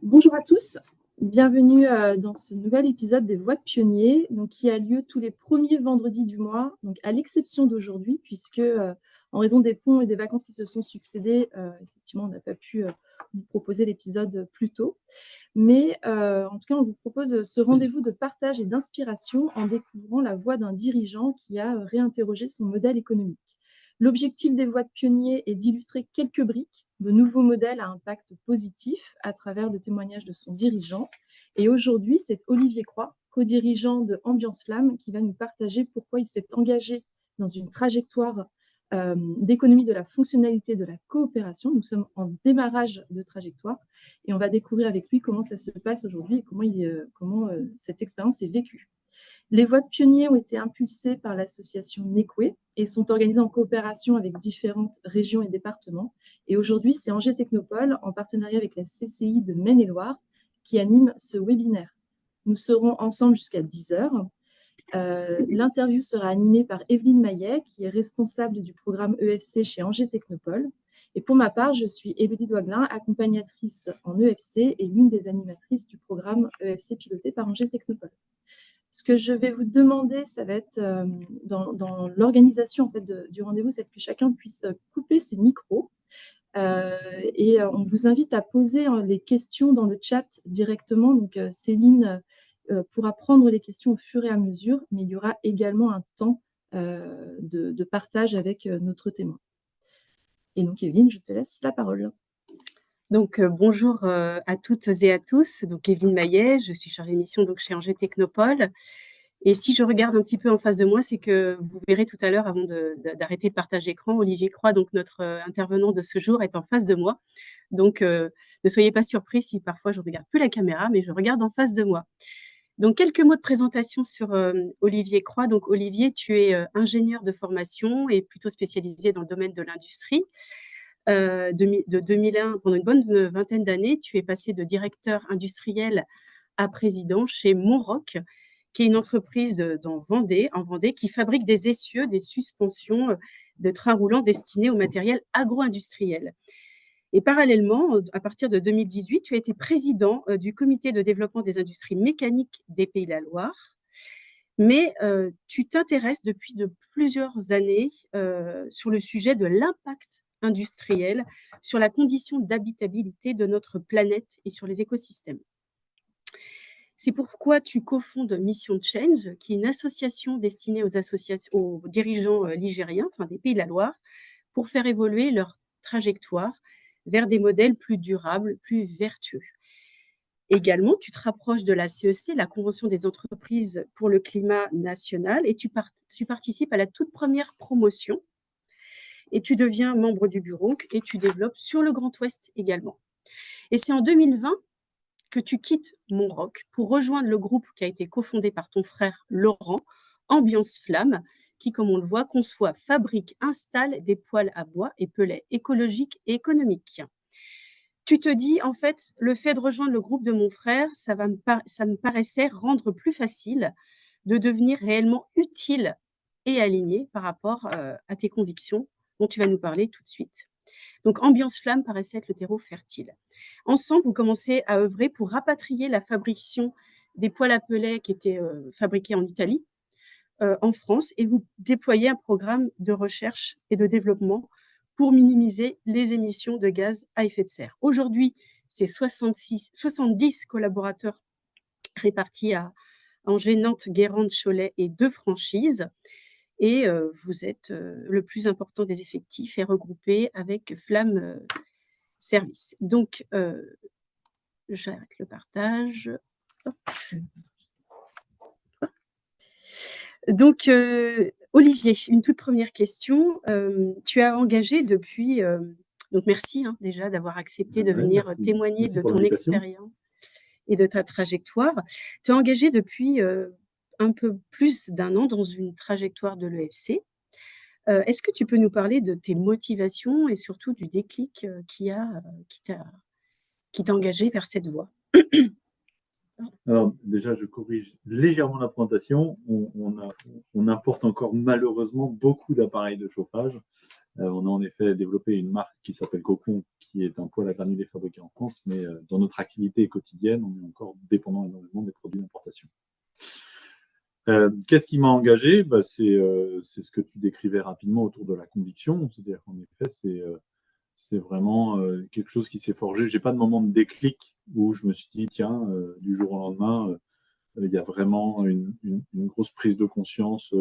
Bonjour à tous, bienvenue dans ce nouvel épisode des Voix de Pionniers, donc, qui a lieu tous les premiers vendredis du mois, donc à l'exception d'aujourd'hui, puisque en raison des ponts et des vacances qui se sont succédés, effectivement, on n'a pas pu vous proposer l'épisode plus tôt. Mais en tout cas, on vous propose ce rendez-vous de partage et d'inspiration en découvrant la voix d'un dirigeant qui a réinterrogé son modèle économique. L'objectif des Voix de Pionniers est d'illustrer quelques briques de nouveaux modèles à impact positif à travers le témoignage de son dirigeant. Et aujourd'hui, c'est Olivier Croix, co-dirigeant de Ambiance Flamme, qui va nous partager pourquoi il s'est engagé dans une trajectoire d'économie de la fonctionnalité de la coopération. Nous sommes en démarrage de trajectoire et on va découvrir avec lui comment ça se passe aujourd'hui et comment cette expérience est vécue. Les Voix de Pionniers ont été impulsées par l'association NECWE et sont organisées en coopération avec différentes régions et départements. Et aujourd'hui, c'est Angers Technopole, en partenariat avec la CCI de Maine-et-Loire, qui anime ce webinaire. Nous serons ensemble jusqu'à 10h. L'interview sera animée par Evelyne Maillet, qui est responsable du programme EFC chez Angers Technopole. Et pour ma part, je suis Élodie Douaglin, accompagnatrice en EFC et l'une des animatrices du programme EFC piloté par Angers Technopole. Ce que je vais vous demander, ça va être dans l'organisation en fait, du rendez-vous, c'est que chacun puisse couper ses micros. Et on vous invite à poser les questions dans le chat directement. Donc, Céline pourra prendre les questions au fur et à mesure, mais il y aura également un temps de partage avec notre témoin. Et donc, Evelyne, je te laisse la parole. Donc, bonjour à toutes et à tous. Donc, Evelyne Maillet, je suis chargée de mission donc, chez Angers Technopole. Et si je regarde un petit peu en face de moi, c'est que vous verrez tout à l'heure, avant d'arrêter le partage d'écran, Olivier Croix, donc notre intervenant de ce jour, est en face de moi. Donc, ne soyez pas surpris si parfois je ne regarde plus la caméra, mais je regarde en face de moi. Donc, quelques mots de présentation sur Olivier Croix. Donc, Olivier, tu es ingénieur de formation et plutôt spécialisé dans le domaine de l'industrie. De 2001, pendant une bonne vingtaine d'années, tu es passé de directeur industriel à président chez Monroc, qui est une entreprise en Vendée, qui fabrique des essieux, des suspensions de trains roulants destinés au matériel agro-industriel. Et parallèlement, à partir de 2018, tu as été président du comité de développement des industries mécaniques des Pays de la Loire. Mais tu t'intéresses depuis de plusieurs années sur le sujet de l'impact industriel sur la condition d'habitabilité de notre planète et sur les écosystèmes. C'est pourquoi tu cofondes Mission Change, qui est une association destinée aux dirigeants ligériens, enfin des Pays de la Loire, pour faire évoluer leur trajectoire vers des modèles plus durables, plus vertueux. Également, tu te rapproches de la CEC, la Convention des entreprises pour le climat national, et tu participes à la toute première promotion. Et tu deviens membre du bureau et tu développes sur le Grand Ouest également. Et c'est en 2020 que tu quittes Monroc pour rejoindre le groupe qui a été cofondé par ton frère Laurent, Ambiance Flamme, qui, comme on le voit, conçoit, fabrique, installe des poêles à bois et pellets écologiques et économiques. Tu te dis, en fait, le fait de rejoindre le groupe de mon frère, ça me paraissait rendre plus facile de devenir réellement utile et aligné par rapport à tes convictions dont tu vas nous parler tout de suite. Donc, Ambiance Flamme paraissait être le terreau fertile. Ensemble, vous commencez à œuvrer pour rapatrier la fabrication des poêles à pellets qui étaient fabriqués en Italie, en France, et vous déployez un programme de recherche et de développement pour minimiser les émissions de gaz à effet de serre. Aujourd'hui, c'est 70 collaborateurs répartis à Angers, Nantes, Guérande, Cholet et 2 franchises. Et vous êtes le plus important des effectifs et regroupé avec Flamme Service. Donc, j'arrête le partage. Hop. Donc, Olivier, une toute première question. Tu as engagé depuis... donc, merci déjà d'avoir accepté de venir témoigner de ton expérience et de ta trajectoire. Tu as engagé depuis un peu plus d'1 an dans une trajectoire de l'EFC. Est-ce que tu peux nous parler de tes motivations et surtout du déclic qui t'a engagé vers cette voie? Alors, déjà, je corrige légèrement la présentation. On importe encore malheureusement beaucoup d'appareils de chauffage. On a en effet développé une marque qui s'appelle Cocon, qui est un poêle à granulés fabriqué en France, mais dans notre activité quotidienne, on est encore dépendant énormément des produits d'importation. Qu'est-ce qui m'a engagé? C'est ce que tu décrivais rapidement autour de la conviction. C'est-à-dire qu'en effet, c'est vraiment quelque chose qui s'est forgé. J'ai pas de moment de déclic où je me suis dit, tiens, du jour au lendemain, il y a vraiment une grosse prise de conscience,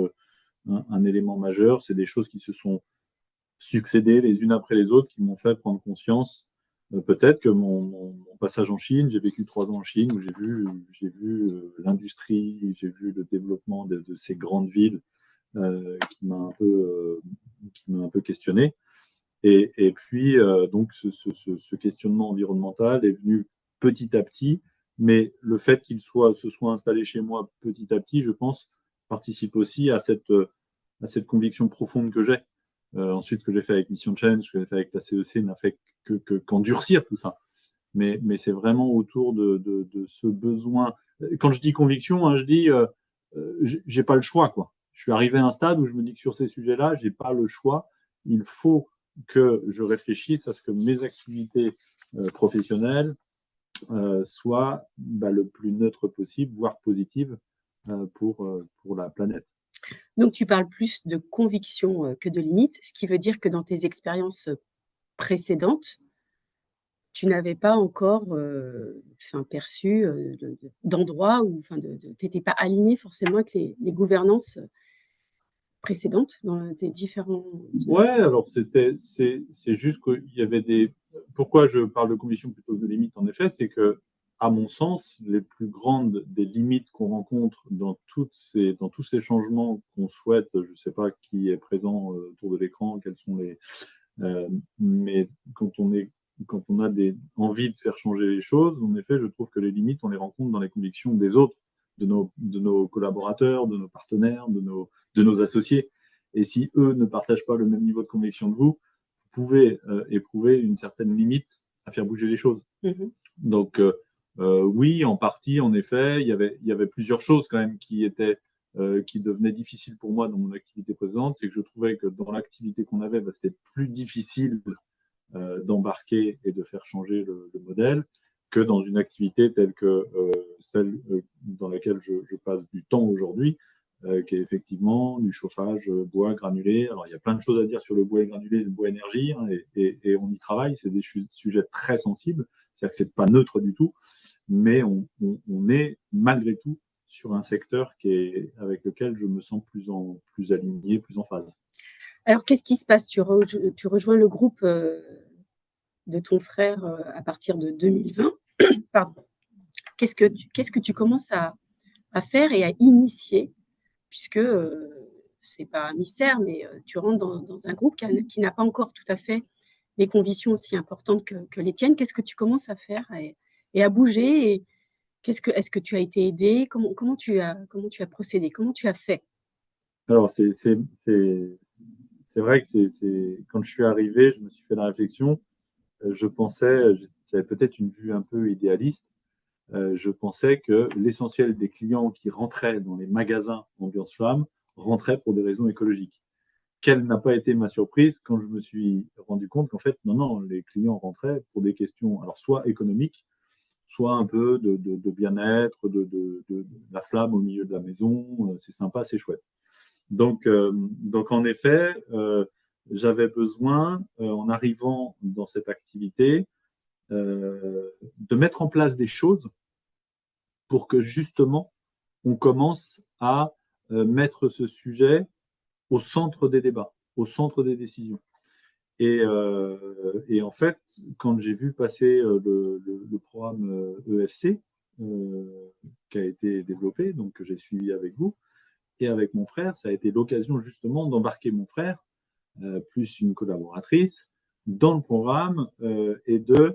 un élément majeur. C'est des choses qui se sont succédées les unes après les autres, qui m'ont fait prendre conscience. Peut-être que mon passage en Chine, j'ai vécu 3 ans en Chine où j'ai vu l'industrie, j'ai vu le développement de ces grandes villes qui m'a un peu questionné. Et puis, donc, ce questionnement environnemental est venu petit à petit, mais le fait qu'il se soit installé chez moi petit à petit, je pense, participe aussi à cette conviction profonde que j'ai. Ensuite, ce que j'ai fait avec Mission Change, ce que j'ai fait avec la CEC n'a fait qu'endurcir tout ça. Mais c'est vraiment autour de ce besoin. Quand je dis conviction, hein, je dis, j'ai pas le choix, quoi. Je suis arrivé à un stade où je me dis que sur ces sujets-là, j'ai pas le choix. Il faut que je réfléchisse à ce que mes activités professionnelles soient le plus neutres possible, voire positives pour la planète. Donc tu parles plus de conviction, que de limites, ce qui veut dire que dans tes expériences, précédentes, tu n'avais pas encore, perçu, d'endroit où tu étais pas aligné forcément avec les gouvernances, précédentes dans tes différents Ouais, alors c'est juste qu'il y avait des. Pourquoi je parle de conditions plutôt que de limites, en effet, c'est que, à mon sens, les plus grandes des limites qu'on rencontre dans tous ces changements qu'on souhaite, je ne sais pas qui est présent autour de l'écran, quels sont mais quand on a envie de faire changer les choses, en effet, je trouve que les limites, on les rencontre dans les convictions des autres, de nos collaborateurs, de nos partenaires, de nos associés. Et si eux ne partagent pas le même niveau de conviction que vous pouvez éprouver une certaine limite à faire bouger les choses. Mmh. Donc, oui, en partie, en effet, il y avait plusieurs choses quand même qui devenaient difficiles pour moi dans mon activité présente. C'est que je trouvais que dans l'activité qu'on avait, c'était plus difficile d'embarquer et de faire changer le modèle que dans une activité telle que celle dans laquelle je passe du temps aujourd'hui, qui est effectivement du chauffage bois granulé. Alors, il y a plein de choses à dire sur le bois granulé et le bois énergie, hein, et on y travaille. C'est des sujets très sensibles. C'est-à-dire que c'est pas neutre du tout, mais on est malgré tout sur un secteur avec lequel je me sens plus aligné, plus en phase. Alors qu'est-ce qui se passe? Tu rejoins le groupe, de ton frère, à partir de 2020. Pardon. Qu'est-ce que tu commences à faire et à initier? Puisque, c'est pas un mystère, mais, tu rentres dans un groupe qui n'a pas encore tout à fait les convictions aussi importantes que les tiennes. Qu'est-ce que tu commences à faire et à bouger? Et est-ce que tu as été aidé? Comment tu as procédé? Comment tu as fait? Alors, c'est vrai que quand je suis arrivé, je me suis fait la réflexion. Je pensais, j'avais peut-être une vue un peu idéaliste. Je pensais que l'essentiel des clients qui rentraient dans les magasins Ambiance Flamme rentraient pour des raisons écologiques. Quelle n'a pas été ma surprise quand je me suis rendu compte qu'en fait, non, non, les clients rentraient pour des questions, alors soit économiques, soit un peu de bien-être, de la flamme au milieu de la maison. C'est sympa, c'est chouette. Donc en effet, j'avais besoin, en arrivant dans cette activité, de mettre en place des choses pour que justement on commence à mettre ce sujet au centre des débats, au centre des décisions. Et en fait, quand j'ai vu passer le programme EFC qui a été développé, donc que j'ai suivi avec vous et avec mon frère, ça a été l'occasion justement d'embarquer mon frère plus une collaboratrice dans le programme et de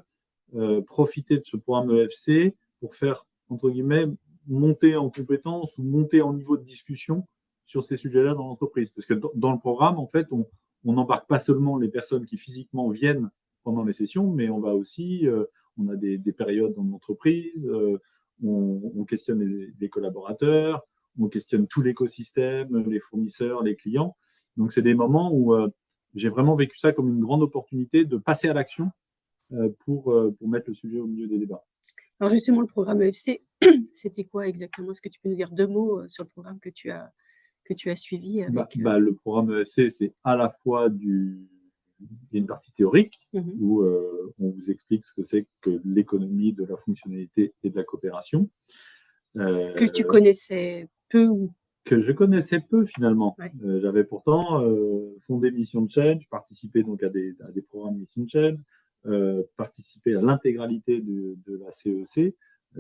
profiter de ce programme EFC pour faire, entre guillemets, monter en compétence ou monter en niveau de discussion sur ces sujets-là dans l'entreprise. Parce que dans le programme, en fait, on n'embarque pas seulement les personnes qui physiquement viennent pendant les sessions, mais on a des périodes dans l'entreprise, on questionne les collaborateurs, on questionne tout l'écosystème, les fournisseurs, les clients. Donc, c'est des moments où j'ai vraiment vécu ça comme une grande opportunité de passer à l'action pour mettre le sujet au milieu des débats. Alors justement, le programme EFC, c'était quoi exactement? Est-ce que tu peux nous dire 2 mots sur le programme que tu as suivi avec… Le programme EFC, c'est à la fois il y a une partie théorique où on vous explique ce que c'est que l'économie de la fonctionnalité et de la coopération. Que tu connaissais peu ou… Que je connaissais peu finalement. Ouais. J'avais pourtant fondé Mission Change, participé donc à des programmes Mission Change, participé à l'intégralité de la CEC,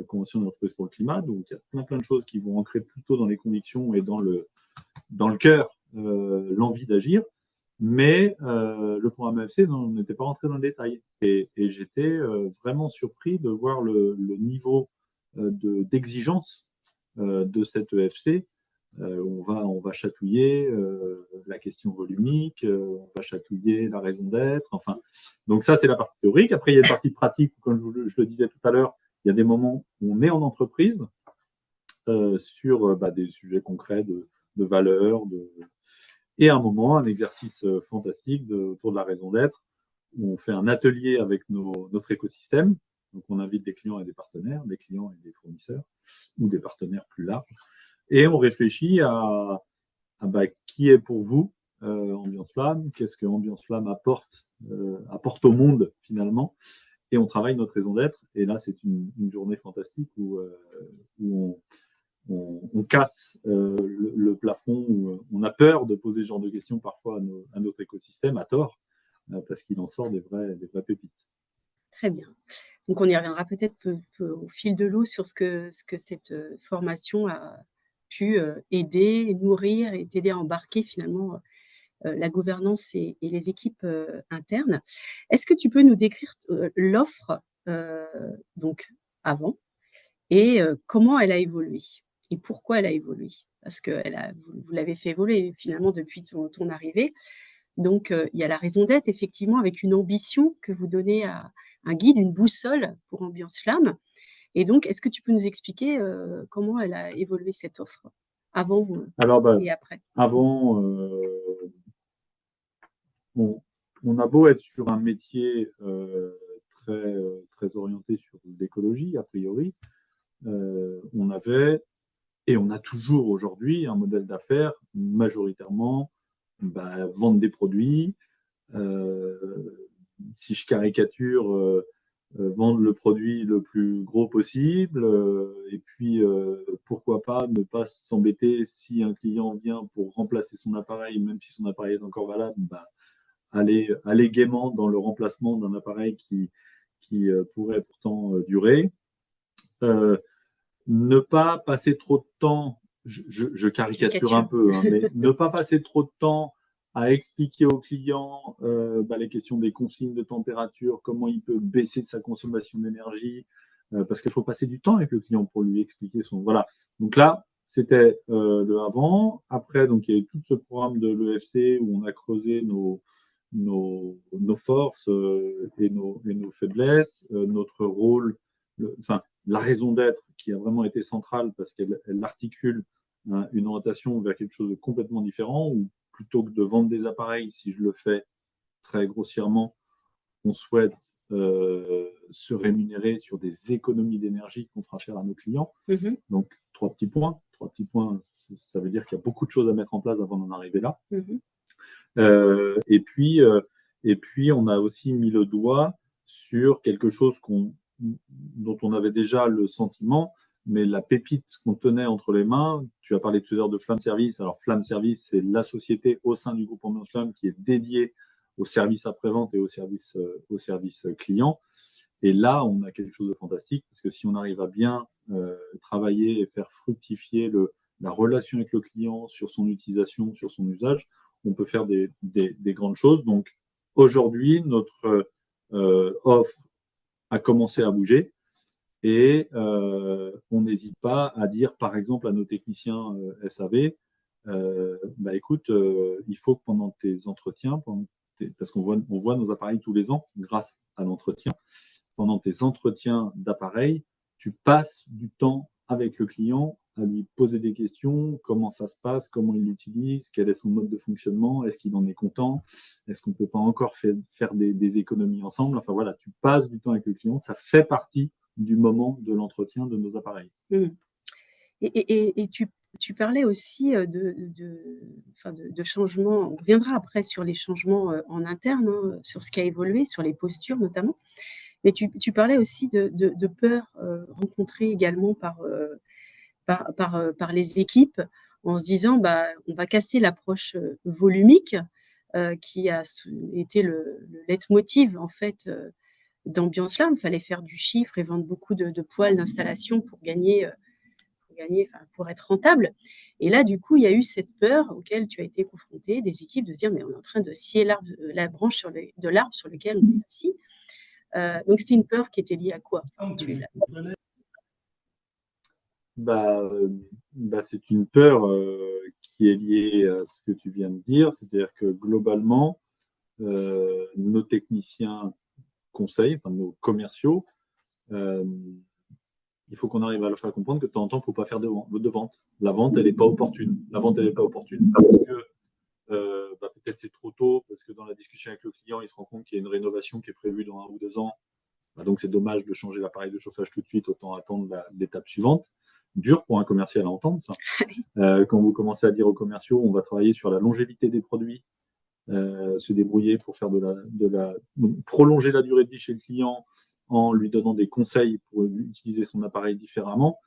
Convention d'entreprise pour le climat. Donc il y a plein de choses qui vont ancrer plutôt dans les convictions et dans le cœur l'envie d'agir. Mais le programme EFC, on n'était pas rentré dans le détail. Et j'étais vraiment surpris de voir le niveau d'exigence de cette EFC. On va chatouiller la question volumique, on va chatouiller la raison d'être. Enfin, donc ça, c'est la partie théorique. Après, il y a une partie pratique. Comme je le disais tout à l'heure, il y a des moments où on est en entreprise sur des sujets concrets de valeurs, et à un moment, un exercice fantastique autour de la raison d'être, où on fait un atelier avec notre écosystème. Donc, on invite des clients et des partenaires, des clients et des fournisseurs, ou des partenaires plus larges. Et on réfléchit à qui est pour vous Ambiance Flamme, qu'est-ce que Ambiance Flamme apporte au monde finalement. Et on travaille notre raison d'être. Et là, c'est une journée fantastique où on casse le plafond, où on a peur de poser ce genre de questions parfois à notre écosystème, à tort, parce qu'il en sort des vraies pépites. Très bien. Donc, on y reviendra peut-être au fil de l'eau sur ce que cette formation a pu aider, nourrir et t'aider à embarquer finalement la gouvernance et les équipes internes. Est-ce que tu peux nous décrire l'offre donc avant et comment elle a évolué et pourquoi elle a évolué? Parce que vous l'avez fait évoluer finalement depuis ton arrivée. Donc, il y a la raison d'être effectivement avec une ambition que vous donnez à un guide, une boussole pour Ambiance Flamme. Et donc, est-ce que tu peux nous expliquer comment elle a évolué cette offre avant et après? Avant, on a beau être sur un métier très orienté sur l'écologie, a priori, on avait, et on a toujours aujourd'hui, un modèle d'affaires majoritairement vendre des produits. Si je caricature, vendre le produit le plus gros possible, et puis pourquoi pas ne pas s'embêter si un client vient pour remplacer son appareil, même si son appareil est encore valable, aller gaiement dans le remplacement d'un appareil qui pourrait pourtant durer. Ne pas passer trop de temps, je caricature un peu, mais ne pas passer trop de temps à expliquer au client les questions des consignes de température, comment il peut baisser sa consommation d'énergie, parce qu'il faut passer du temps avec le client pour lui expliquer son… Voilà. Donc là, c'était le avant. Après, donc, il y a eu tout ce programme de l'EFC où on a creusé nos forces et nos faiblesses, notre rôle, la raison d'être qui a vraiment été centrale parce qu'elle articule une orientation vers quelque chose de complètement différent, où plutôt que de vendre des appareils, si je le fais très grossièrement, on souhaite se rémunérer sur des économies d'énergie qu'on fera faire à nos clients. Donc, trois petits points, ça veut dire qu'il y a beaucoup de choses à mettre en place avant d'en arriver là. Et puis, on a aussi mis le doigt sur quelque chose dont on avait déjà le sentiment, mais la pépite qu'on tenait entre les mains. Tu as parlé tout à l'heure de Flamme Service. Alors, Flamme Service, c'est la société au sein du groupe Ambiance Flamme qui est dédiée au service après-vente et au service client. Et là, on a quelque chose de fantastique, parce que si on arrive à bien travailler et faire fructifier la relation avec le client sur son utilisation, sur son usage, on peut faire des grandes choses. Donc, aujourd'hui, notre offre a commencé à bouger, et on n'hésite pas à dire, par exemple, à nos techniciens SAV, écoute, il faut que pendant tes entretiens, parce qu'on voit nos appareils tous les ans grâce à l'entretien, pendant tes entretiens d'appareils, tu passes du temps avec le client à lui poser des questions, comment ça se passe, comment il l'utilise, quel est son mode de fonctionnement, est-ce qu'il en est content, est-ce qu'on ne peut pas encore faire des économies ensemble. Enfin voilà, tu passes du temps avec le client, ça fait partie du moment de l'entretien de nos appareils. Et tu parlais aussi de changements. On reviendra après sur les changements en interne, hein, sur ce qui a évolué, sur les postures notamment. Mais tu parlais aussi de peur rencontrée également par les équipes, en se disant on va casser l'approche volumique qui a été le leitmotiv en fait d'Ambiance Lab. Il fallait faire du chiffre et vendre beaucoup de poils d'installation pour gagner, pour être rentable. Et là, du coup, il y a eu cette peur auquel tu as été confronté, des équipes, de se dire mais on est en train de scier la branche de l'arbre sur lequel on est assis. Donc c'était une peur qui était liée à quoi? C'est une peur qui est liée à ce que tu viens de dire, c'est-à-dire que globalement, nos techniciens conseils, enfin nos commerciaux, il faut qu'on arrive à leur faire comprendre que de temps en temps, il ne faut pas faire de vente. La vente, elle n'est pas opportune. Parce que peut-être c'est trop tôt, parce que dans la discussion avec le client, il se rend compte qu'il y a une rénovation qui est prévue dans 1 ou 2 ans. Donc c'est dommage de changer l'appareil de chauffage tout de suite, autant attendre l'étape suivante. Dur pour un commercial à entendre ça. Quand vous commencez à dire aux commerciaux, on va travailler sur la longévité des produits, se débrouiller pour faire prolonger la durée de vie chez le client en lui donnant des conseils pour utiliser son appareil différemment,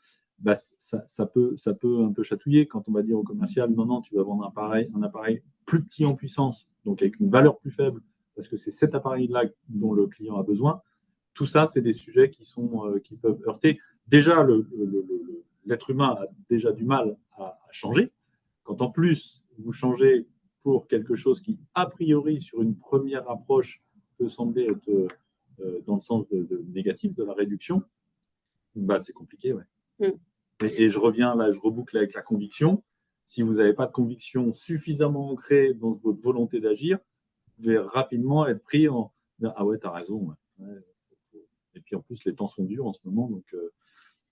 ça peut un peu chatouiller quand on va dire au commercial non, tu vas vendre un appareil plus petit en puissance, donc avec une valeur plus faible, parce que c'est cet appareil-là dont le client a besoin. Tout ça, c'est des sujets qui peuvent heurter. Déjà, l'être humain a déjà du mal à changer. Quand en plus, vous changez pour quelque chose qui, a priori, sur une première approche, peut sembler être dans le sens négatif de la réduction, c'est compliqué. Ouais. Et je reviens là, je reboucle avec la conviction. Si vous n'avez pas de conviction suffisamment ancrée dans votre volonté d'agir, vous pouvez rapidement être pris en « Ah ouais, t'as raison. Ouais. » Et puis en plus, les temps sont durs en ce moment.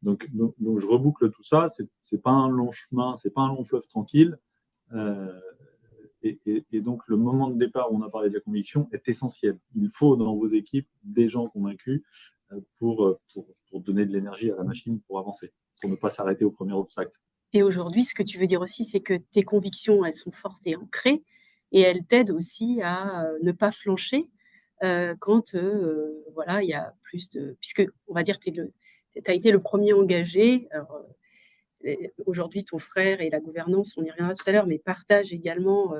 Donc je reboucle tout ça. C'est pas un long chemin, c'est pas un long fleuve tranquille. Et donc, le moment de départ où on a parlé de la conviction est essentiel. Il faut dans vos équipes des gens convaincus pour donner de l'énergie à la machine pour avancer, pour ne pas s'arrêter au premier obstacle. Et aujourd'hui, ce que tu veux dire aussi, c'est que tes convictions, elles sont fortes et ancrées, et elles t'aident aussi à ne pas flancher quand il y a plus de... Puisque, on va dire, tu as été le premier engagé. Alors, aujourd'hui, ton frère et la gouvernance, on y reviendra tout à l'heure, mais partagent également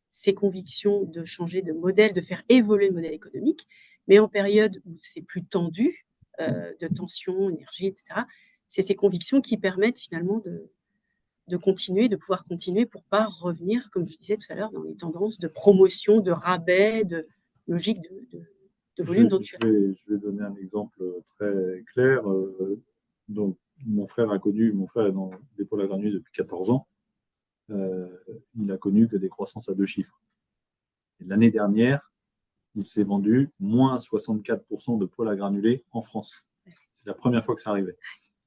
ses convictions de changer de modèle, de faire évoluer le modèle économique, mais en période où c'est plus tendu, de tension, énergie, etc., c'est ces convictions qui permettent finalement de continuer, de pouvoir continuer pour ne pas revenir, comme je disais tout à l'heure, dans les tendances de promotion, de rabais, de logique de volume dont tu as. Je vais donner un exemple très clair. Donc, mon frère est dans des pôles à granulés depuis 14 ans. Il a connu que des croissances à 2 chiffres. Et l'année dernière, il s'est vendu moins 64% de poêles à granulés en France. C'est la première fois que ça arrivait.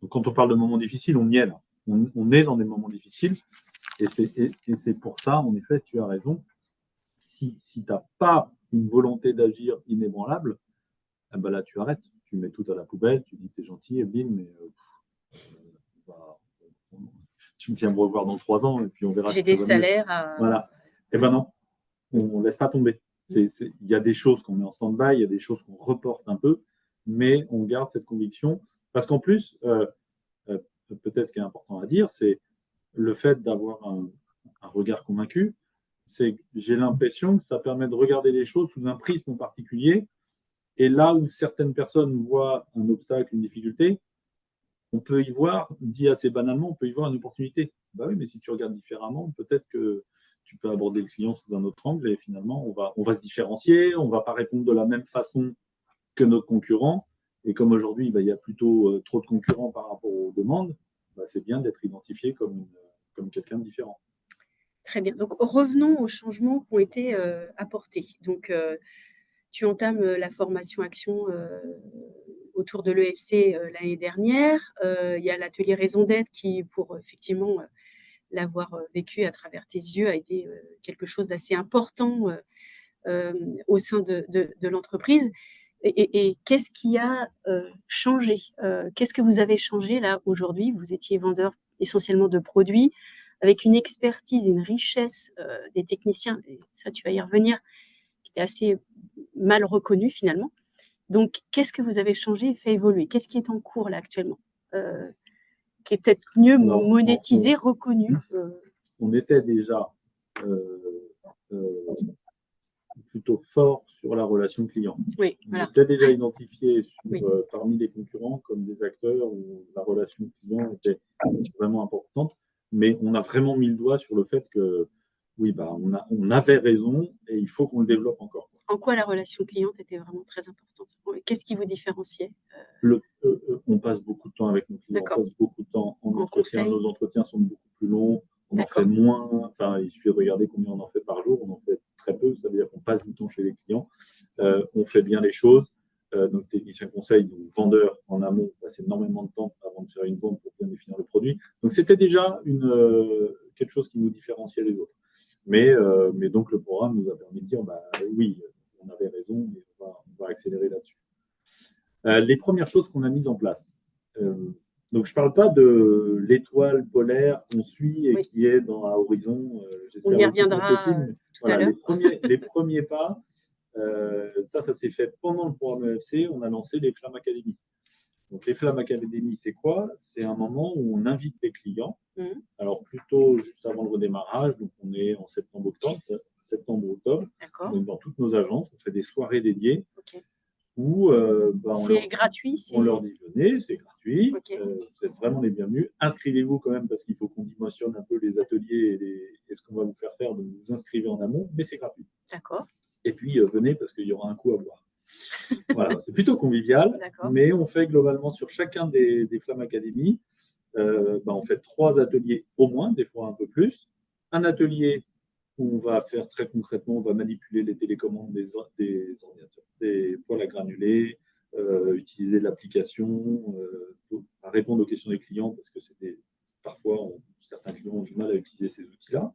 Donc, quand on parle de moments difficiles, on y est là. On est dans des moments difficiles. Et c'est pour ça, en effet, tu as raison. Si tu n'as pas une volonté d'agir inébranlable, là, tu arrêtes. Tu mets tout à la poubelle, tu dis, t'es gentil, Evelyne, mais tu viens me revoir dans 3 ans et puis on verra. J'ai des salaires à... Voilà. Non, on ne laisse pas tomber. Il y a des choses qu'on met en stand-by, il y a des choses qu'on reporte un peu, mais on garde cette conviction. Parce qu'en plus, peut-être ce qui est important à dire, c'est le fait d'avoir un regard convaincu, c'est que j'ai l'impression que ça permet de regarder les choses sous un prisme particulier. Et là où certaines personnes voient un obstacle, une difficulté, on peut y voir, dit assez banalement, on peut y voir une opportunité. Oui, mais si tu regardes différemment, peut-être que tu peux aborder le client sous un autre angle et finalement, on va se différencier, on ne va pas répondre de la même façon que notre concurrent. Et comme aujourd'hui, il y a plutôt trop de concurrents par rapport aux demandes, c'est bien d'être identifié comme quelqu'un de différent. Très bien. Donc, revenons aux changements qui ont été apportés. Donc, tu entames la formation action autour de l'EFC l'année dernière. Il y a l'atelier Raison d'être qui, pour effectivement l'avoir vécu à travers tes yeux, a été quelque chose d'assez important au sein de l'entreprise. Et qu'est-ce qui a changé? Qu'est-ce que vous avez changé là aujourd'hui? Vous étiez vendeur essentiellement de produits, avec une expertise, une richesse des techniciens, et ça tu vas y revenir, qui était assez mal reconnue finalement. Donc, qu'est-ce que vous avez changé et fait évoluer? Qu'est-ce qui est en cours là actuellement, qui est peut-être mieux Alors, monétisé, reconnu? On était déjà plutôt fort sur la relation client. Oui, On voilà. était déjà identifié Oui. parmi les concurrents comme des acteurs où la relation client était vraiment importante, mais on a vraiment mis le doigt sur le fait que oui, on avait raison et il faut qu'on le développe encore. En quoi la relation client était vraiment très importante? Qu'est-ce qui vous différenciait? On passe beaucoup de temps avec nos clients, on passe beaucoup de temps en entretien. Conseil. Nos entretiens sont beaucoup plus longs, on en fait moins. Enfin, il suffit de regarder combien on en fait par jour. On en fait très peu, ça veut dire qu'on passe du temps chez les clients. On fait bien les choses. Donc, technicien conseil, donc vendeur en amont, on passe énormément de temps avant de faire une vente pour bien définir le produit. Donc, c'était déjà quelque chose qui nous différenciait les autres. Mais donc, le programme nous a permis de dire, oui, on avait raison, mais on va accélérer là-dessus. Les premières choses qu'on a mises en place. Donc, je ne parle pas de l'étoile polaire qu'on suit et qui est à horizon. On y reviendra tout à l'heure. Les premiers pas, ça s'est fait pendant le programme EFC. On a lancé les Flammes Academy. Donc, les Flammes Academy, c'est quoi? C'est un moment où on invite les clients. Alors, plutôt juste avant le redémarrage. Donc, on est en septembre-octobre. On est dans toutes nos agences. On fait des soirées dédiées. Où c'est gratuit. On leur dit venez, c'est gratuit, vous êtes vraiment les bienvenus. Inscrivez-vous quand même parce qu'il faut qu'on dimensionne un peu les ateliers et ce qu'on va vous faire faire, donc vous inscrivez en amont, mais c'est gratuit. D'accord. Et puis venez parce qu'il y aura un coup à boire. Voilà, c'est plutôt convivial, mais on fait globalement sur chacun des Flammes Academy, on fait 3 ateliers au moins, des fois un peu plus. Un atelier où on va faire très concrètement, on va manipuler les télécommandes des ordinateurs, des poêles à granulés, utiliser l'application, répondre aux questions des clients, parce que parfois, certains clients ont du mal à utiliser ces outils-là.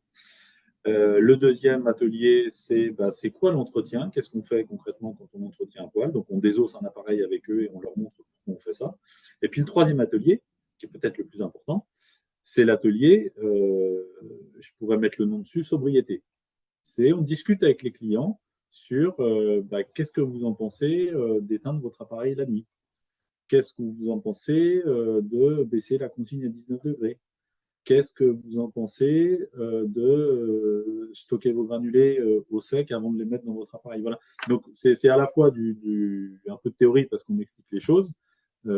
Le deuxième atelier, c'est quoi l'entretien? Qu'est-ce qu'on fait concrètement quand on entretient un poêle? Donc, on désosse un appareil avec eux et on leur montre comment on fait ça. Et puis, le troisième atelier, qui est peut-être le plus important, c'est l'atelier, je pourrais mettre le nom dessus, sobriété. On discute avec les clients sur qu'est-ce que vous en pensez d'éteindre votre appareil la nuit? Qu'est-ce que vous en pensez de baisser la consigne à 19 degrés? Qu'est-ce que vous en pensez de stocker vos granulés au sec avant de les mettre dans votre appareil? Voilà. Donc, c'est à la fois un peu de théorie parce qu'on explique les choses,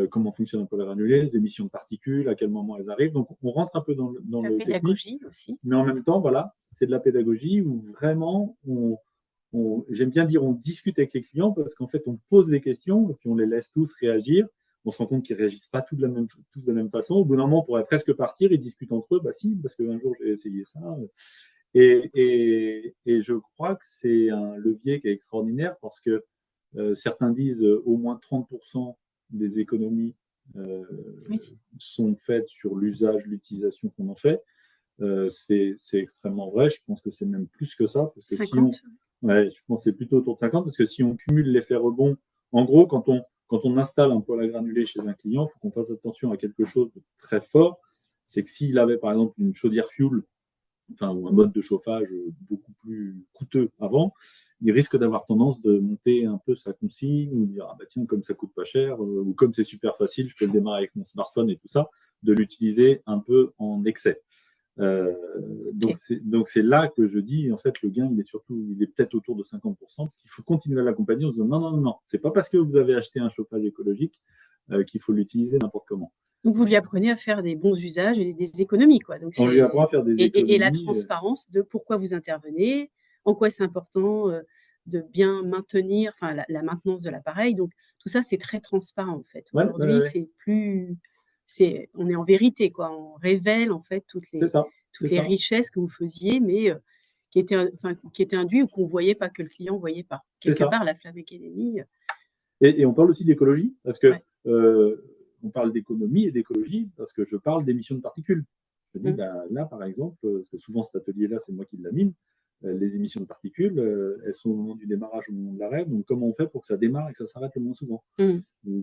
comment fonctionne un peu la granulée, les émissions de particules, à quel moment elles arrivent. Donc, on rentre un peu dans le pédagogie technique, aussi. Mais en même temps, voilà, c'est de la pédagogie où vraiment, j'aime bien dire, on discute avec les clients parce qu'en fait, on pose des questions et puis on les laisse tous réagir. On se rend compte qu'ils ne réagissent pas tous de la même façon. Au bout d'un moment, on pourrait presque partir, ils discutent entre eux. Si, parce qu'un jour, j'ai essayé ça. Et je crois que c'est un levier qui est extraordinaire parce que certains disent au moins 30% des économies sont faites sur l'usage, l'utilisation qu'on en fait. C'est extrêmement vrai. Je pense que c'est même plus que ça. Parce que 50. Je pense que c'est plutôt autour de 50. Parce que si on cumule l'effet rebond, en gros, quand on installe un poêle à granulés chez un client, il faut qu'on fasse attention à quelque chose de très fort. C'est que s'il avait, par exemple, une chaudière fuel, ou un mode de chauffage beaucoup plus coûteux avant, il risque d'avoir tendance de monter un peu sa consigne ou de dire tiens, comme ça coûte pas cher ou comme c'est super facile, je peux le démarrer avec mon smartphone et tout ça, de l'utiliser un peu en excès. Donc c'est là que je dis en fait le gain il est peut-être autour de 50% parce qu'il faut continuer à l'accompagner en se disant non, c'est pas parce que vous avez acheté un chauffage écologique qu'il faut l'utiliser n'importe comment. Donc, vous lui apprenez à faire des bons usages et des économies, quoi. Donc, on lui apprend à faire des économies. Et la transparence de pourquoi vous intervenez, en quoi c'est important de bien maintenir, la maintenance de l'appareil. Donc, tout ça, c'est très transparent, en fait. Aujourd'hui, on est en vérité, quoi. On révèle, en fait, toutes les richesses que vous faisiez, mais qui étaient induites ou qu'on ne voyait pas, que le client ne voyait pas. Quelque part, la Flamme Academy. Et on parle aussi d'écologie, parce que on parle d'économie et d'écologie parce que je parle d'émissions de particules. Je dis, là, par exemple, parce que souvent cet atelier-là, c'est moi qui l'anime, les émissions de particules, elles sont au moment du démarrage, au moment de l'arrêt. Donc, comment on fait pour que ça démarre et que ça s'arrête le moins souvent?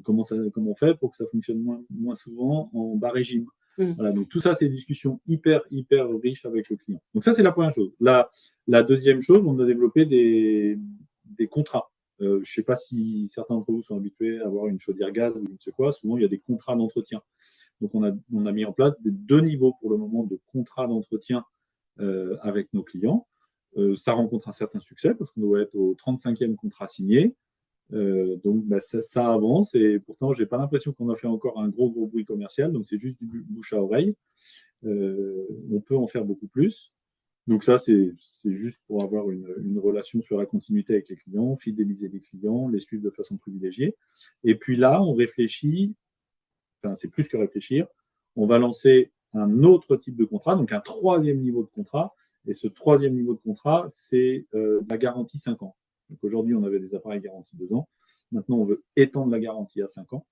Comment on fait pour que ça fonctionne moins souvent en bas régime? Voilà, donc tout ça, c'est une discussion hyper riche avec le client. Donc ça, c'est la première chose. La deuxième chose, on a développé des contrats. Je ne sais pas si certains d'entre vous sont habitués à avoir une chaudière gaz ou je ne sais quoi. Souvent, il y a des contrats d'entretien. Donc, on a mis en place 2 niveaux pour le moment de contrats d'entretien avec nos clients. Ça rencontre un certain succès parce qu'on doit être au 35e contrat signé. Donc, ça avance et pourtant, je n'ai pas l'impression qu'on a fait encore un gros bruit commercial. Donc, c'est juste du bouche à oreille. On peut en faire beaucoup plus. Donc, ça, c'est juste pour avoir une relation sur la continuité avec les clients, fidéliser les clients, les suivre de façon privilégiée. Et puis là, on réfléchit, enfin, c'est plus que réfléchir, on va lancer un autre type de contrat, donc un 3e niveau de contrat. Et ce 3e niveau de contrat, c'est la garantie 5 ans. Donc aujourd'hui, on avait des appareils garantis 2 ans. Maintenant, on veut étendre la garantie à 5 ans.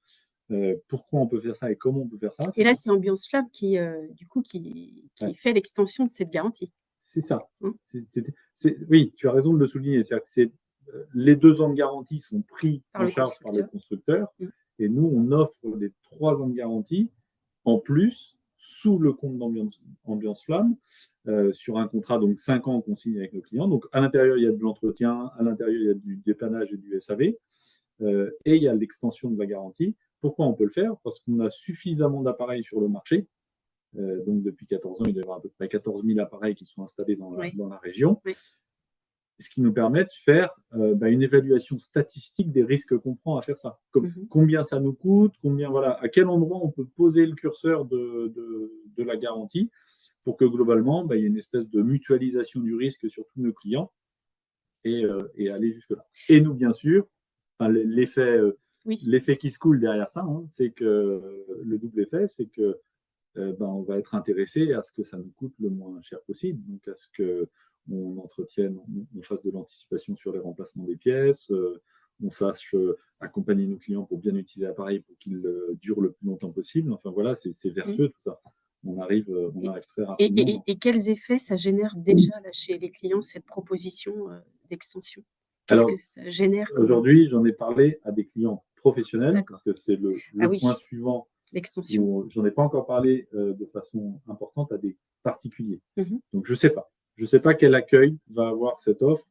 Pourquoi on peut faire ça et comment on peut faire ça? Et là, c'est Ambiance Flamme qui fait l'extension de cette garantie. C'est ça. Oui, tu as raison de le souligner. C'est-à-dire que les 2 ans de garantie sont pris en charge par le constructeur. Et nous, on offre les 3 ans de garantie en plus sous le compte d'Ambiance Flamme sur un contrat, donc 5 ans qu'on signe avec nos clients. Donc à l'intérieur, il y a de l'entretien, à l'intérieur, il y a du dépannage et du SAV, et il y a l'extension de la garantie. Pourquoi on peut le faire? Parce qu'on a suffisamment d'appareils sur le marché. Donc depuis 14 ans, il y a à peu près 14 000 appareils qui sont installés dans la région. Oui. Ce qui nous permet de faire une évaluation statistique des risques qu'on prend à faire ça. Combien ça nous coûte, à quel endroit on peut poser le curseur de la garantie pour que globalement, il y ait une espèce de mutualisation du risque sur tous nos clients et aller jusque-là. Et nous, bien sûr, l'effet qui se coule derrière ça, c'est que le double effet, c'est que on va être intéressé à ce que ça nous coûte le moins cher possible, donc à ce qu'on entretienne, on fasse de l'anticipation sur les remplacements des pièces, on sache accompagner nos clients pour bien utiliser l'appareil pour qu'il dure le plus longtemps possible. Enfin voilà, c'est vertueux tout ça. On arrive très rapidement. Et quels effets ça génère déjà là, chez les clients, cette proposition d'extension? Qu'est-ce que ça génère aujourd'hui, j'en ai parlé à des clients professionnels, parce que c'est le point suivant. L'extension. J'en ai pas encore parlé de façon importante à des particuliers. Donc, je sais pas. Je sais pas quel accueil va avoir cette offre.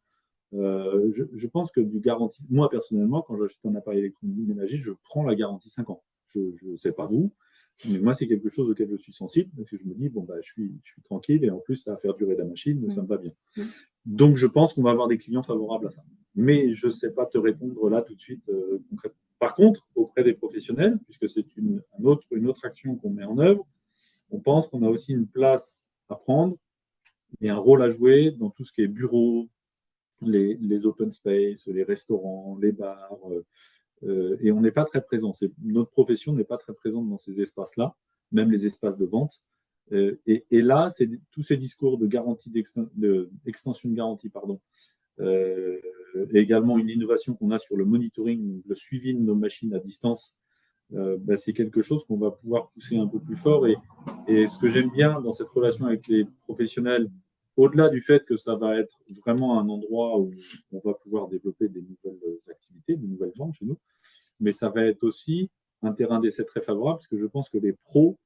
Je pense que du garantie, moi personnellement, quand j'achète un appareil électroménager ménager, je prends la garantie 5 ans. Je ne sais pas vous, mais moi, c'est quelque chose auquel je suis sensible, parce que je me dis, je suis tranquille, et en plus, ça va faire durer la machine, ça me va bien. Donc, je pense qu'on va avoir des clients favorables à ça. Mais je ne sais pas te répondre là tout de suite concrètement. Par contre, auprès des professionnels, puisque c'est une autre action qu'on met en œuvre, on pense qu'on a aussi une place à prendre et un rôle à jouer dans tout ce qui est bureau, les open space, les restaurants, les bars, et on n'est pas très présent. Notre profession n'est pas très présente dans ces espaces-là, même les espaces de vente. Et là, c'est tous ces discours de garantie, d'extension de garantie, et également une innovation qu'on a sur le monitoring, le suivi de nos machines à distance. C'est quelque chose qu'on va pouvoir pousser un peu plus fort. Et ce que j'aime bien dans cette relation avec les professionnels, au-delà du fait que ça va être vraiment un endroit où on va pouvoir développer des nouvelles activités, des nouvelles ventes chez nous, mais ça va être aussi un terrain d'essai très favorable, parce que je pense que les pros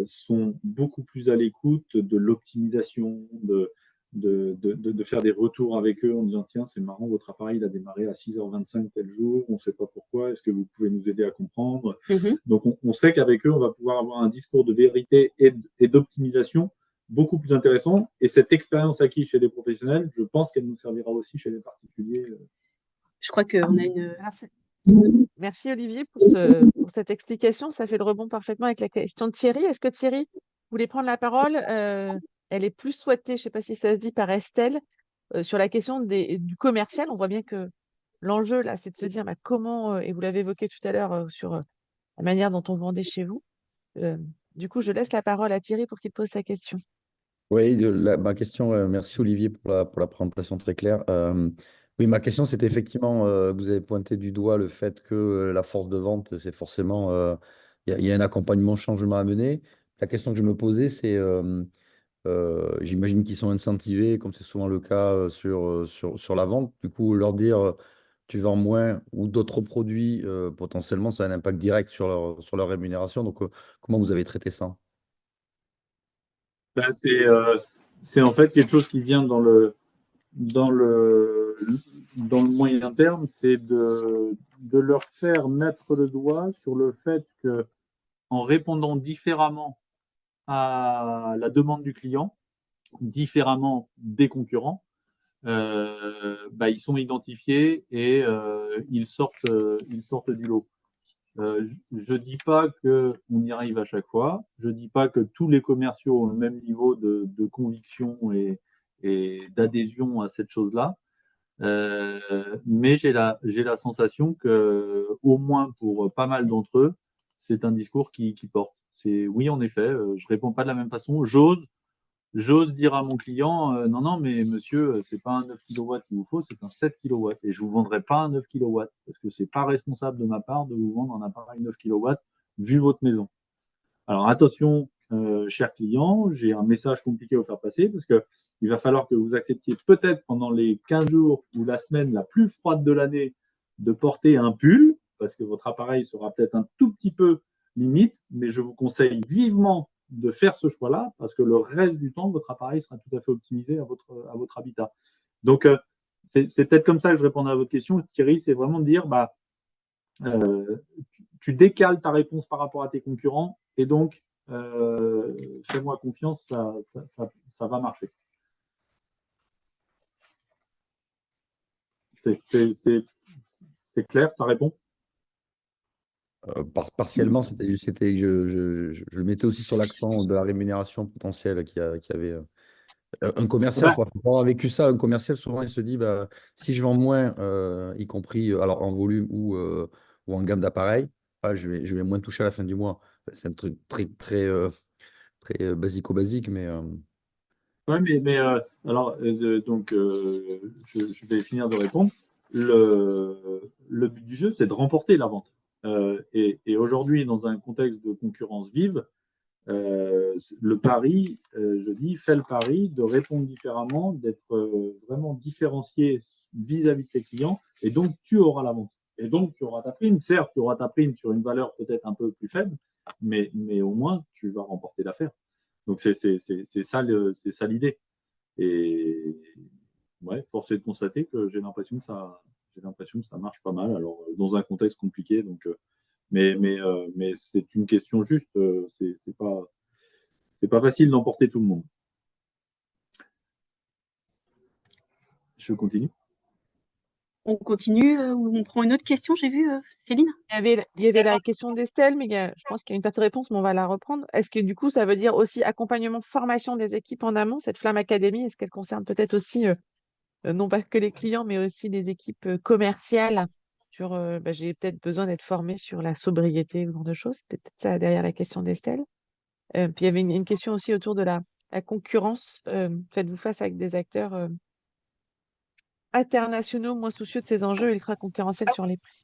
sont beaucoup plus à l'écoute de l'optimisation, de faire des retours avec eux en disant tiens, c'est marrant, votre appareil il a démarré à 6h25 tel jour, on ne sait pas pourquoi, est-ce que vous pouvez nous aider à comprendre? Donc on sait qu'avec eux, on va pouvoir avoir un discours de vérité et d'optimisation beaucoup plus intéressant. Et cette expérience acquise chez les professionnels, je pense qu'elle nous servira aussi chez les particuliers. Je crois qu'on a une... Merci Olivier pour cette explication. Ça fait le rebond parfaitement avec la question de Thierry. Est-ce que Thierry voulait prendre la parole? Elle est plus souhaitée, je ne sais pas si ça se dit, par Estelle, sur la question du commercial. On voit bien que l'enjeu, là, c'est de se dire comment, et vous l'avez évoqué tout à l'heure, sur la manière dont on vendait chez vous. Du coup, je laisse la parole à Thierry pour qu'il pose sa question. Oui, ma question, merci Olivier pour la présentation très claire. Oui, ma question, c'était effectivement, vous avez pointé du doigt le fait que la force de vente, c'est forcément, il y a un accompagnement changement à mener. La question que je me posais, c'est, j'imagine qu'ils sont incentivés, comme c'est souvent le cas sur la vente. Du coup, leur dire tu vends moins ou d'autres produits, potentiellement, ça a un impact direct sur leur rémunération. Donc, comment vous avez traité ça? Ben, c'est en fait quelque chose qui vient dans le, dans le moyen terme, c'est de leur faire mettre le doigt sur le fait que en répondant différemment à la demande du client, différemment des concurrents, bah, ils sont identifiés et ils sortent du lot. Je ne dis pas qu'on y arrive à chaque fois. Je ne dis pas que tous les commerciaux ont le même niveau de conviction et d'adhésion à cette chose-là. Mais j'ai la sensation que, au moins pour pas mal d'entre eux, c'est un discours qui porte. C'est oui, en effet, je réponds pas de la même façon. J'ose dire à mon client, non, non, mais monsieur, c'est pas un 9 kW qu'il vous faut, c'est un 7 kW. Et je vous vendrai pas un 9 kW parce que c'est pas responsable de ma part de vous vendre un appareil 9 kW vu votre maison. Alors attention, cher client, j'ai un message compliqué à vous faire passer parce que il va falloir que vous acceptiez peut-être pendant les 15 jours ou la semaine la plus froide de l'année de porter un pull parce que votre appareil sera peut-être un tout petit peu limite, mais je vous conseille vivement de faire ce choix-là parce que le reste du temps, votre appareil sera tout à fait optimisé à votre habitat. Donc, c'est peut-être comme ça que je répondrai à votre question, Thierry, c'est vraiment de dire, bah, euh, tu décales ta réponse par rapport à tes concurrents et donc fais-moi confiance, ça va marcher. C'est clair, ça répond. Partiellement, je le mettais aussi sur l'accent de la rémunération potentielle qui avait. Un commercial, Ouais, pour avoir vécu ça, un commercial, souvent, il se dit, bah, si je vends moins, y compris alors en volume ou en gamme d'appareils, je vais moins toucher à la fin du mois. C'est un truc très, très, très basico-basique, mais ouais, mais alors, donc, je vais finir de répondre. Le but du jeu, c'est de remporter la vente. Et aujourd'hui, dans un contexte de concurrence vive, le pari, je dis, fais le pari de répondre différemment, d'être vraiment différencié vis-à-vis de tes clients, et donc tu auras la vente. Et donc tu auras ta prime. Certes, tu auras ta prime sur une valeur peut-être un peu plus faible, mais au moins tu vas remporter l'affaire. Donc c'est ça l'idée. Et ouais, force est de constater que j'ai l'impression que ça marche pas mal. Alors dans un contexte compliqué, donc mais c'est une question juste. C'est pas facile d'emporter tout le monde. Je continue. On continue ou on prend une autre question, j'ai vu, Céline? Il y avait la question d'Estelle, mais je pense qu'il y a une partie de réponse, mais on va la reprendre. Est-ce que du coup, ça veut dire aussi accompagnement, formation des équipes en amont, cette Flamme Academy, est-ce qu'elle concerne peut-être aussi, non pas que les clients, mais aussi les équipes commerciales sur, bah, j'ai peut-être besoin d'être formée sur la sobriété, ce genre de choses. C'était peut-être ça derrière la question d'Estelle. Puis il y avait une question aussi autour de la concurrence. Faites-vous face avec des acteurs internationaux moins soucieux de ces enjeux ultra concurrentiels sur les prix?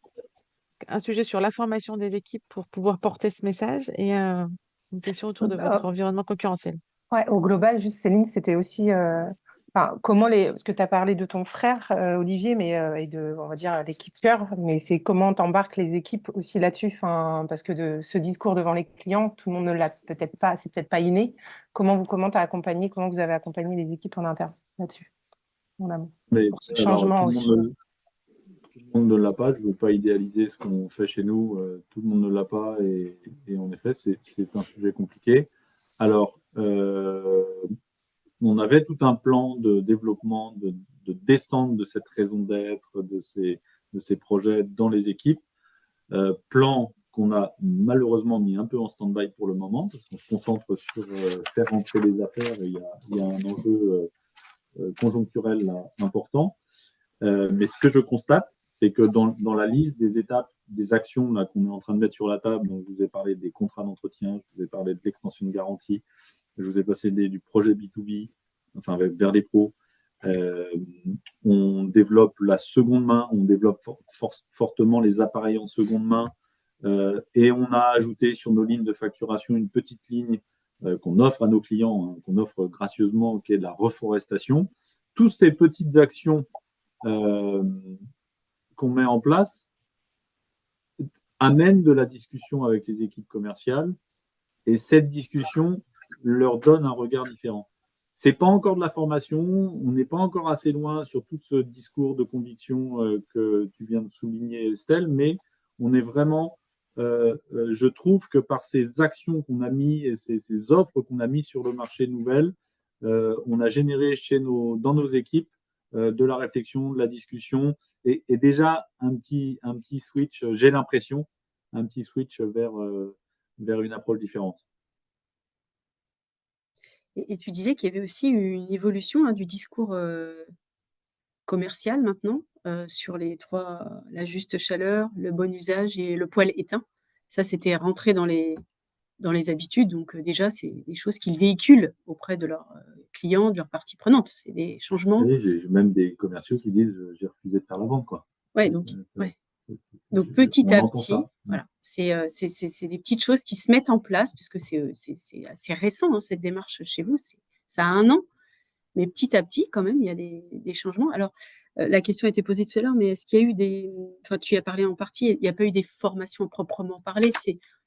Un sujet sur la formation des équipes pour pouvoir porter ce message et une question autour de votre environnement concurrentiel. Ouais, au global, juste Céline, c'était aussi enfin, parce que tu as parlé de ton frère Olivier, mais et de, on va dire, l'équipe cœur, mais c'est comment t'embarques les équipes aussi là-dessus, enfin, parce que de ce discours devant les clients, tout le monde ne l'a peut-être pas, c'est peut-être pas inné. Comment t'as accompagné, comment vous avez accompagné les équipes en interne là-dessus, en amont, Mais pour ce alors, changement aussi. tout le monde ne l'a pas. Je ne veux pas idéaliser ce qu'on fait chez nous. Tout le monde ne l'a pas. Et en effet, c'est un sujet compliqué. Alors, on avait tout un plan de développement, de descente de cette raison d'être, de ces projets dans les équipes. Plan qu'on a malheureusement mis un peu en stand-by pour le moment, parce qu'on se concentre sur faire rentrer les affaires et il y a un enjeu conjoncturel là, important. Mais ce que je constate, c'est que dans la liste des étapes, des actions là, qu'on est en train de mettre sur la table, donc je vous ai parlé des contrats d'entretien, je vous ai parlé de l'extension de garantie, je vous ai passé du projet B2B, enfin vers les pros, On développe la seconde main, on développe fortement les appareils en seconde main. Et on a ajouté sur nos lignes de facturation une petite ligne qu'on offre à nos clients, qu'on offre gracieusement, qui est de la reforestation. Toutes ces petites actions qu'on met en place amènent de la discussion avec les équipes commerciales et cette discussion leur donne un regard différent. Ce n'est pas encore de la formation, on n'est pas encore assez loin sur tout ce discours de conviction que tu viens de souligner, Estelle, mais on est vraiment, je trouve que par ces actions qu'on a mis et ces offres qu'on a mis sur le marché nouvelle, on a généré dans nos équipes de la réflexion, de la discussion et déjà un petit switch, j'ai l'impression, un petit switch vers une approche différente. Et tu disais qu'il y avait aussi une évolution du discours commercial maintenant sur les trois, la juste chaleur, le bon usage et le poêle éteint. Ça, c'était rentré dans les habitudes. Donc déjà, c'est des choses qu'ils véhiculent auprès de leurs clients, de leurs parties prenantes. C'est des changements. Oui, j'ai même des commerciaux qui disent j'ai refusé de faire la vente, quoi. Ouais, donc petit à petit, voilà, c'est des petites choses qui se mettent en place, puisque c'est assez récent, cette démarche chez vous, ça a 1 an, mais petit à petit, quand même, il y a des changements. Alors, la question a été posée tout à l'heure, mais est-ce qu'il y a eu enfin, tu as parlé en partie, il n'y a pas eu des formations proprement parlées,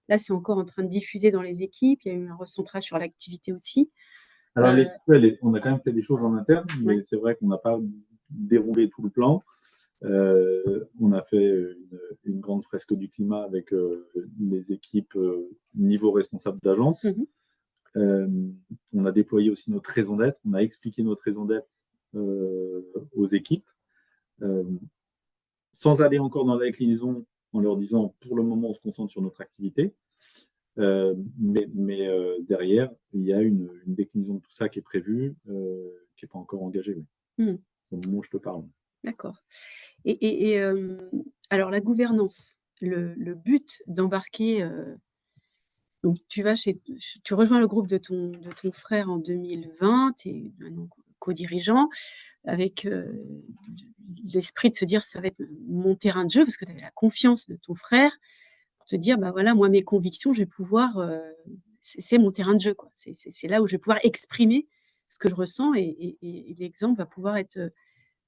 là, c'est encore en train de diffuser dans les équipes, il y a eu un recentrage sur l'activité aussi. Alors, on a quand même fait des choses en interne, mais c'est vrai qu'on n'a pas déroulé tout le plan. On a fait une grande fresque du climat avec les équipes niveau responsable d'agence. On a déployé aussi notre raison d'être. On a expliqué notre raison d'être aux équipes sans aller encore dans la déclinaison en leur disant pour le moment on se concentre sur notre activité. Mais derrière, il y a une déclinaison de tout ça qui est prévue, qui n'est pas encore engagée. Au moment où je te parle. D'accord. Et alors, la gouvernance, le but d'embarquer, donc tu rejoins le groupe de ton frère en 2020, tu es maintenant co-dirigeant, avec l'esprit de se dire ça va être mon terrain de jeu, parce que tu avais la confiance de ton frère, pour te dire, bah voilà, moi, mes convictions, je vais pouvoir, c'est mon terrain de jeu, quoi. C'est là où je vais pouvoir exprimer ce que je ressens et l'exemple va pouvoir être,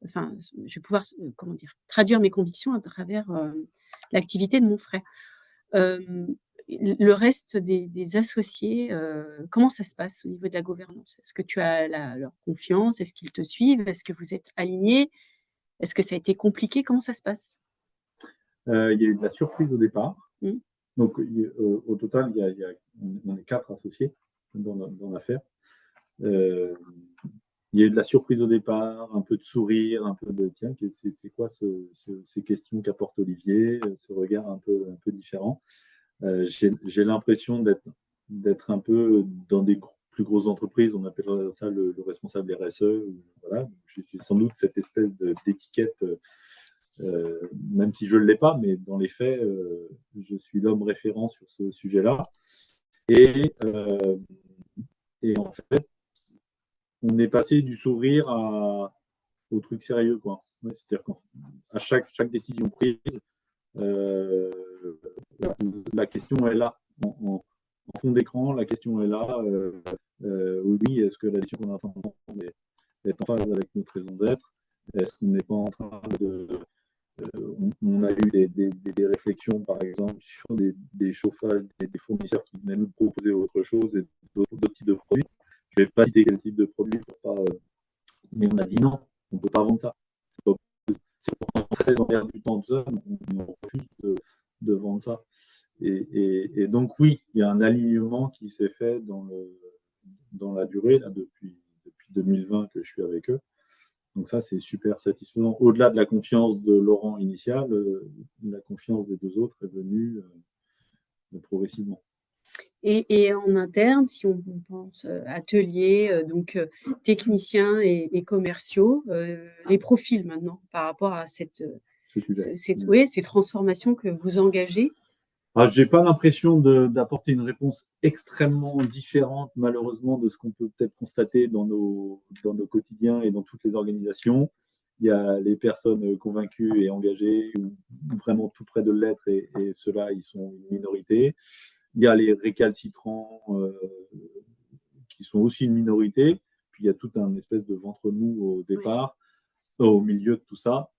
enfin, je vais pouvoir, comment dire, traduire mes convictions à travers l'activité de mon frère. Le reste des associés, comment ça se passe au niveau de la gouvernance? Est-ce que tu as leur confiance? Est-ce qu'ils te suivent? Est-ce que vous êtes alignés? Est-ce que ça a été compliqué? Comment ça se passe? Il y a eu de la surprise au départ. Donc, au total, on est 4 associés dans l'affaire. Il y a eu de la surprise au départ, un peu de sourire, un peu de tiens, c'est quoi ces questions qu'apporte Olivier, ce regard un peu différent. J'ai l'impression d'être un peu dans des plus grosses entreprises, on appelle ça le responsable RSE. Voilà. J'ai sans doute cette espèce d'étiquette, même si je ne l'ai pas, mais dans les faits, je suis l'homme référent sur ce sujet-là. Et en fait, on est passé du sourire au truc sérieux, quoi. Ouais, c'est-à-dire qu'à chaque décision prise, la question est là, en fond d'écran, la question est là. Oui, est-ce que la décision qu'on est en train de prendre est en phase avec notre raison d'être? Est-ce qu'on n'est pas en train de... on a eu des réflexions, par exemple, sur des chauffages, des fournisseurs qui venaient nous proposer autre chose et d'autres types de produits. Je ne vais pas citer quel type de produit, mais on a dit non, on ne peut pas vendre ça. C'est pour rentrer dans l'air du temps de ça, on refuse de vendre ça. Et donc oui, il y a un alignement qui s'est fait dans la durée, là, depuis 2020 que je suis avec eux. Donc ça, c'est super satisfaisant. Au-delà de la confiance de Laurent initiale, la confiance des 2 autres est venue progressivement. Et en interne, si on pense atelier, donc techniciens et commerciaux, les profils maintenant par rapport à ces transformations que vous engagez. Alors, j'ai pas l'impression d'apporter une réponse extrêmement différente, malheureusement, de ce qu'on peut peut-être constater dans nos quotidiens et dans toutes les organisations. Il y a les personnes convaincues et engagées, ou vraiment tout près de l'être, et ceux-là, ils sont une minorité. Il y a les récalcitrants qui sont aussi une minorité. Puis il y a tout un espèce de ventre mou au départ, au milieu de tout ça,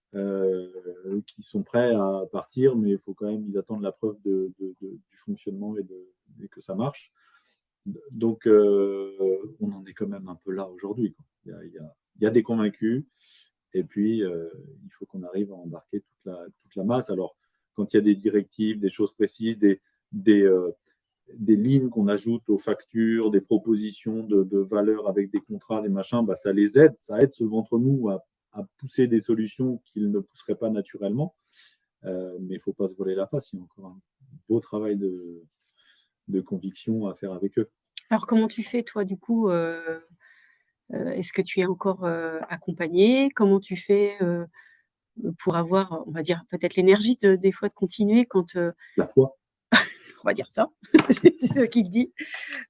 qui sont prêts à partir, mais il faut quand même, ils attendent la preuve du fonctionnement et que ça marche. Donc, on en est quand même un peu là aujourd'hui. Il y a des convaincus, et puis il faut qu'on arrive à embarquer toute la masse. Alors, quand il y a des directives, des choses précises, des lignes qu'on ajoute aux factures, des propositions de valeurs avec des contrats, des machins, bah, ça les aide, ça aide ce ventre mou à pousser des solutions qu'ils ne pousseraient pas naturellement. Mais il ne faut pas se voler la face, il y a encore un beau travail de conviction à faire avec eux. Alors, comment tu fais, toi, du coup est-ce que tu es encore accompagné? Comment tu fais pour avoir, on va dire, peut-être l'énergie des fois de continuer quand… La foi. On va dire ça, c'est ce qu'il dit.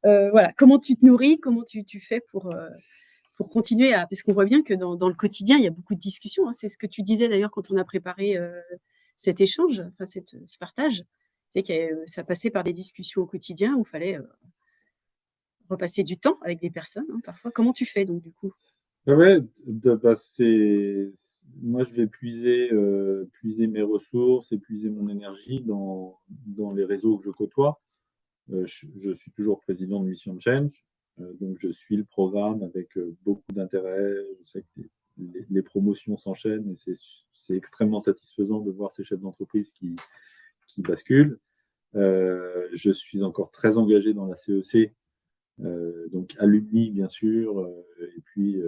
Voilà. Comment tu te nourris? Comment tu fais pour continuer à… Parce qu'on voit bien que dans le quotidien, il y a beaucoup de discussions. Hein. C'est ce que tu disais d'ailleurs quand on a préparé cet échange, enfin ce partage. C'est que ça passait par des discussions au quotidien où il fallait repasser du temps avec des personnes, hein, parfois. Comment tu fais donc du coup? Ouais, moi je vais puiser mes ressources et puiser mon énergie dans les réseaux que je côtoie. Je suis toujours président de Mission Change, donc je suis le programme avec beaucoup d'intérêt. Je sais que les promotions s'enchaînent et c'est extrêmement satisfaisant de voir ces chefs d'entreprise qui basculent. Je suis encore très engagé dans la CEC, donc alumni bien sûr, et puis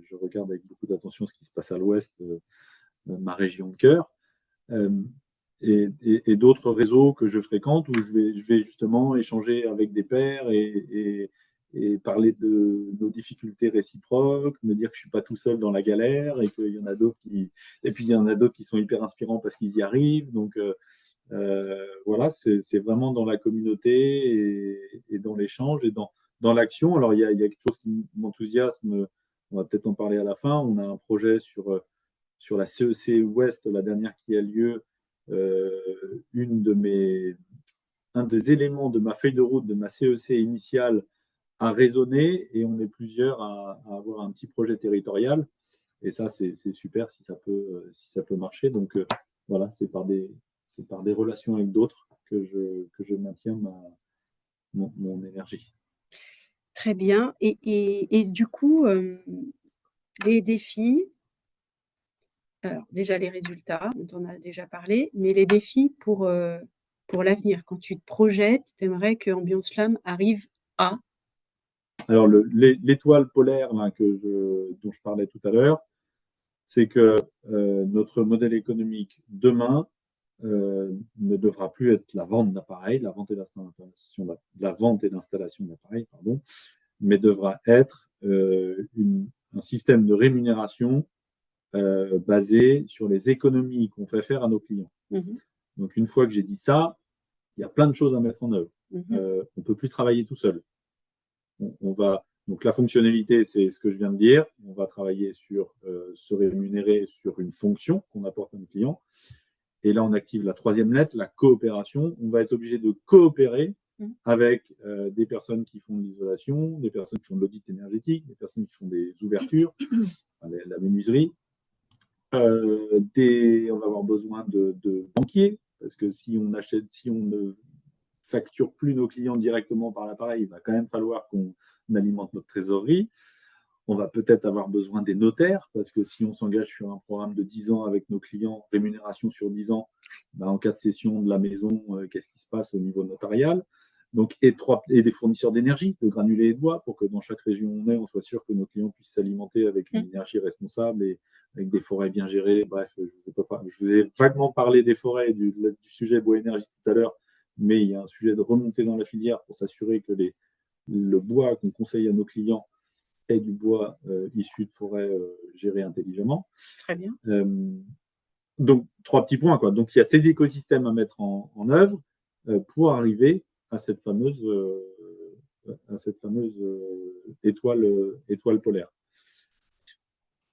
je regarde avec beaucoup d'attention ce qui se passe à l'Ouest, ma région de cœur, et d'autres réseaux que je fréquente où je vais justement échanger avec des pairs et parler de nos difficultés réciproques, me dire que je suis pas tout seul dans la galère et qu'il y en a d'autres puis il y en a d'autres qui sont hyper inspirants parce qu'ils y arrivent. Donc voilà, c'est vraiment dans la communauté et dans l'échange et dans l'action. Alors, il y a quelque chose qui m'enthousiasme, on va peut-être en parler à la fin. On a un projet sur la CEC Ouest, la dernière qui a lieu. Un des éléments de ma feuille de route de ma CEC initiale a résonné et on est plusieurs à avoir un petit projet territorial. Et ça, c'est super si ça peut marcher. Donc, voilà, c'est par des relations avec d'autres que je maintiens mon énergie. Très bien. Et du coup, les défis, alors déjà les résultats, dont on a déjà parlé, mais les défis pour l'avenir. Quand tu te projettes, tu aimerais que Ambiance Flamme arrive à… Alors, l'étoile polaire là, dont je parlais tout à l'heure, c'est que notre modèle économique demain ne devra plus être la vente d'appareils, la vente et l'installation d'appareils, pardon, mais devra être un système de rémunération basé sur les économies qu'on fait faire à nos clients. Mmh. Donc, une fois que j'ai dit ça, il y a plein de choses à mettre en œuvre. Mmh. On ne peut plus travailler tout seul. Donc, la fonctionnalité, c'est ce que je viens de dire. On va travailler sur se rémunérer sur une fonction qu'on apporte à nos clients. Et là, on active la troisième lettre, la coopération. On va être obligé de coopérer avec des personnes qui font de l'isolation, des personnes qui font de l'audit énergétique, des personnes qui font des ouvertures, la menuiserie. On va avoir besoin de banquiers, parce que si on ne facture plus nos clients directement par l'appareil, il va quand même falloir qu'on alimente notre trésorerie. On va peut-être avoir besoin des notaires, parce que si on s'engage sur un programme de 10 ans avec nos clients, rémunération sur 10 ans, en cas de cession de la maison, qu'est-ce qui se passe au niveau notarial? Donc, et des fournisseurs d'énergie, de granulés et de bois, pour que dans chaque région où on soit sûr que nos clients puissent s'alimenter avec une énergie responsable et avec des forêts bien gérées. Bref, je vous ai vaguement parlé des forêts et du sujet bois énergie tout à l'heure, mais il y a un sujet de remontée dans la filière pour s'assurer que le bois qu'on conseille à nos clients est du bois issu de forêts gérées intelligemment. Très bien. Donc, 3 petits points, quoi. Donc, il y a ces écosystèmes à mettre en œuvre. pour arriver à cette fameuse étoile polaire.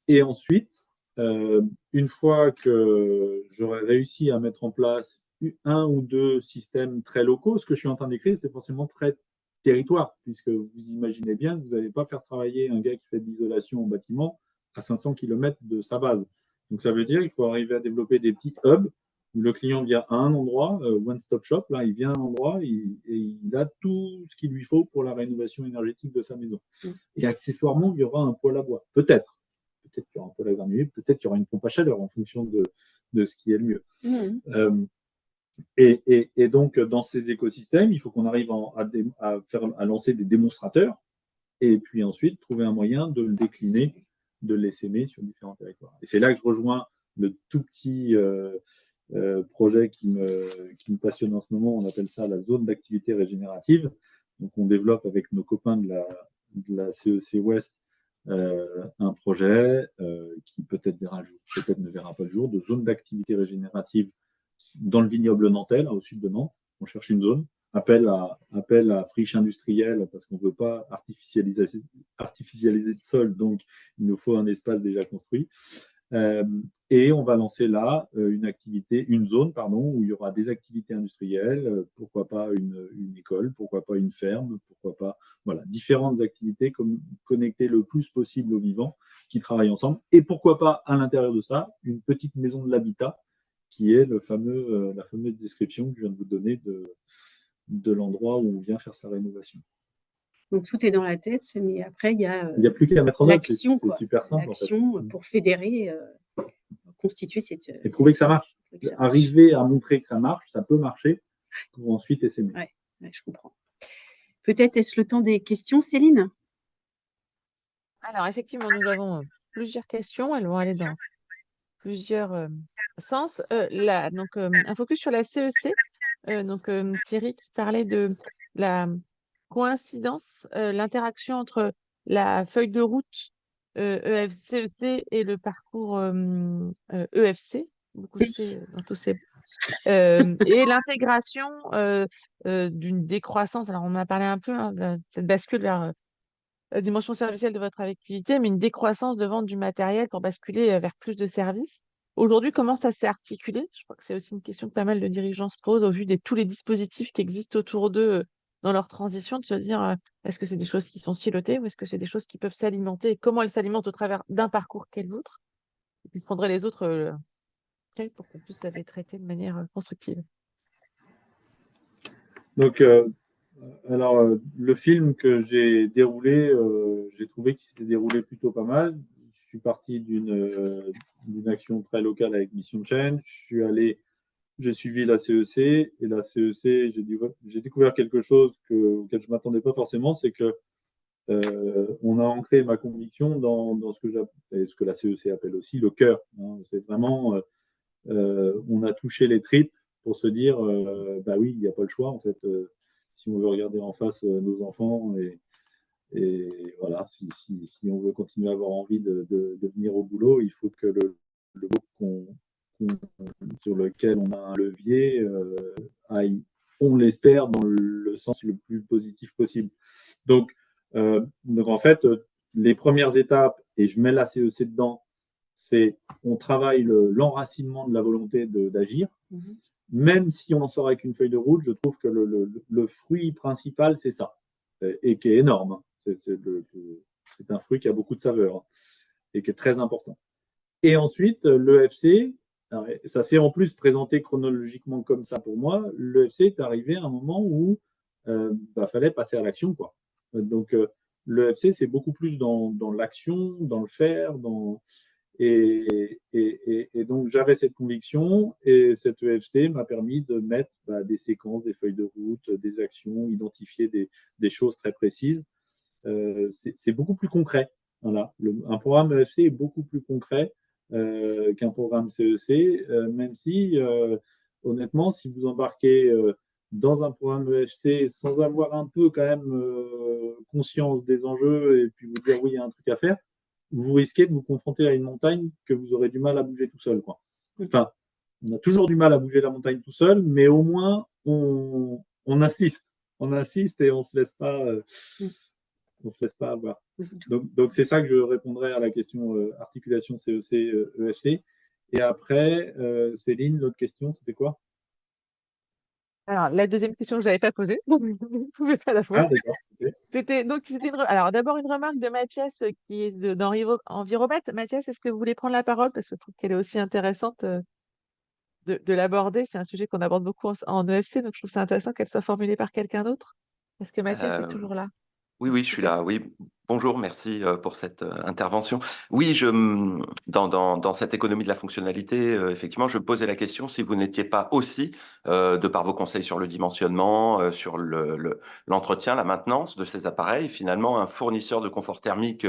Et ensuite, une fois que j'aurai réussi à mettre en place un ou deux systèmes très locaux, ce que je suis en train d'écrire, c'est forcément très territoire, puisque vous imaginez bien que vous n'allez pas faire travailler un gars qui fait de l'isolation en bâtiment à 500 km de sa base. Donc ça veut dire qu'il faut arriver à développer des petits hubs où le client vient à un endroit, one-stop shop, là, il vient à un endroit et il a tout ce qu'il lui faut pour la rénovation énergétique de sa maison. Et accessoirement, il y aura un poêle à bois. Peut-être qu'il y aura un poêle à granulés, peut-être qu'il y aura une pompe à chaleur en fonction de ce qui est le mieux. Et donc, dans ces écosystèmes, il faut qu'on arrive à lancer des démonstrateurs et puis ensuite trouver un moyen de le décliner, de l'essaimer sur différents territoires. Et c'est là que je rejoins le tout petit projet qui me passionne en ce moment. On appelle ça la zone d'activité régénérative. Donc, on développe avec nos copains de la CEC Ouest un projet qui peut-être verra le jour, peut-être ne verra pas le jour, de zone d'activité régénérative dans le vignoble nantais, là, au sud de Nantes. On cherche une zone, appel à friche industrielle parce qu'on ne veut pas artificialiser le sol, donc il nous faut un espace déjà construit. Et on va lancer là une zone où il y aura des activités industrielles, pourquoi pas une école, pourquoi pas une ferme, pourquoi pas différentes activités connectées le plus possible aux vivants qui travaillent ensemble. Et pourquoi pas à l'intérieur de ça, une petite maison de l'habitat qui est la fameuse description que je viens de vous donner de l'endroit où on vient faire sa rénovation. Donc tout est dans la tête, mais après il y a plus qu'à mettre en œuvre. L'action, c'est super simple. L'action en fait. Pour fédérer, constituer cette. Et prouver que ça marche. Arriver à montrer que ça marche, ça peut marcher, pour ensuite essaimer. Ouais, je comprends. Peut-être est-ce le temps des questions, Céline? Alors, effectivement, nous avons plusieurs questions. Elles vont aller dans plusieurs sens. Donc, un focus sur la CEC. Thierry qui parlait de la coïncidence, l'interaction entre la feuille de route CEC et le parcours EFC, beaucoup C dans tous ces et l'intégration d'une décroissance. Alors, on en a parlé un peu, cette bascule vers la dimension servicielle de votre activité, mais une décroissance de vente du matériel pour basculer vers plus de services. Aujourd'hui, comment ça s'est articulé? Je crois que c'est aussi une question que pas mal de dirigeants se posent au vu de tous les dispositifs qui existent autour d'eux dans leur transition, de se dire est-ce que c'est des choses qui sont silotées ou est-ce que c'est des choses qui peuvent s'alimenter et comment elles s'alimentent au travers d'un parcours qu'est le vôtre? Et puis, je prendrai les autres pour qu'on puisse les traiter de manière constructive. Donc, le film que j'ai déroulé, j'ai trouvé qu'il s'était déroulé plutôt pas mal. Je suis parti d'une action très locale avec Mission Change. J'ai suivi la CEC et la CEC, j'ai découvert quelque chose auquel je ne m'attendais pas forcément, c'est que on a ancré ma conviction dans ce que la CEC appelle aussi le cœur. C'est vraiment, on a touché les tripes pour se dire, oui, il n'y a pas le choix en fait. Si on veut regarder en face nos enfants et voilà, si on veut continuer à avoir envie de venir au boulot, il faut que le boulot sur lequel on a un levier aille, on l'espère, dans le sens le plus positif possible. Donc en fait, les premières étapes, et je mets la CEC dedans, c'est on travaille l'enracinement de la volonté d'agir. Même si on en sort avec une feuille de route, je trouve que le fruit principal, c'est ça, et qui est énorme. C'est un fruit qui a beaucoup de saveur et qui est très important. Et ensuite, l'EFC, ça s'est en plus présenté chronologiquement comme ça pour moi. L'EFC est arrivé à un moment où fallait passer à l'action, quoi. Donc, l'EFC, c'est beaucoup plus dans l'action, dans le faire, Et donc, j'avais cette conviction et cette EFC m'a permis de mettre des séquences, des feuilles de route, des actions, identifier des choses très précises. C'est beaucoup plus concret. Voilà. Un programme EFC est beaucoup plus concret qu'un programme CEC, même si, honnêtement, si vous embarquez dans un programme EFC sans avoir un peu quand même conscience des enjeux et puis vous dire oui, il y a un truc à faire, vous risquez de vous confronter à une montagne que vous aurez du mal à bouger tout seul, quoi. Enfin, on a toujours du mal à bouger la montagne tout seul, mais au moins, on insiste. On insiste et on se laisse pas, on se laisse pas avoir. Donc c'est ça que je répondrais à la question articulation CEC, EFC. Et après, Céline, l'autre question, c'était quoi? Alors, la deuxième question que je n'avais pas posée, donc vous ne pouvez pas la voir. Ah, d'accord. Ok. Alors, d'abord, une remarque de Mathias qui est d'Enviromètre. Mathias, est-ce que vous voulez prendre la parole? Parce que je trouve qu'elle est aussi intéressante de l'aborder. C'est un sujet qu'on aborde beaucoup en EFC, donc je trouve ça intéressant qu'elle soit formulée par quelqu'un d'autre. Est-ce que Mathias est Euh, toujours là? oui, oui, je suis là. Oui, bonjour, merci pour cette intervention. Oui, dans cette économie de la fonctionnalité, effectivement, je posais la question si vous n'étiez pas aussi, de par vos conseils sur le dimensionnement, sur l'entretien, la maintenance de ces appareils, finalement, un fournisseur de confort thermique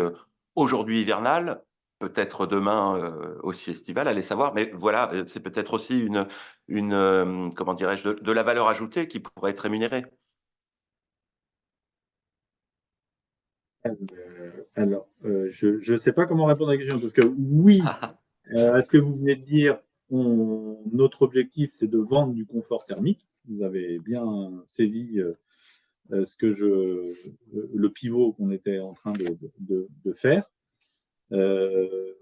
aujourd'hui hivernal, peut-être demain aussi estival, allez savoir. Mais voilà, c'est peut-être aussi comment dirais-je, de la valeur ajoutée qui pourrait être rémunérée. Alors, je ne sais pas comment répondre à la question, parce que oui, à ce que vous venez de dire, notre objectif, c'est de vendre du confort thermique. Vous avez bien saisi le pivot qu'on était en train de faire.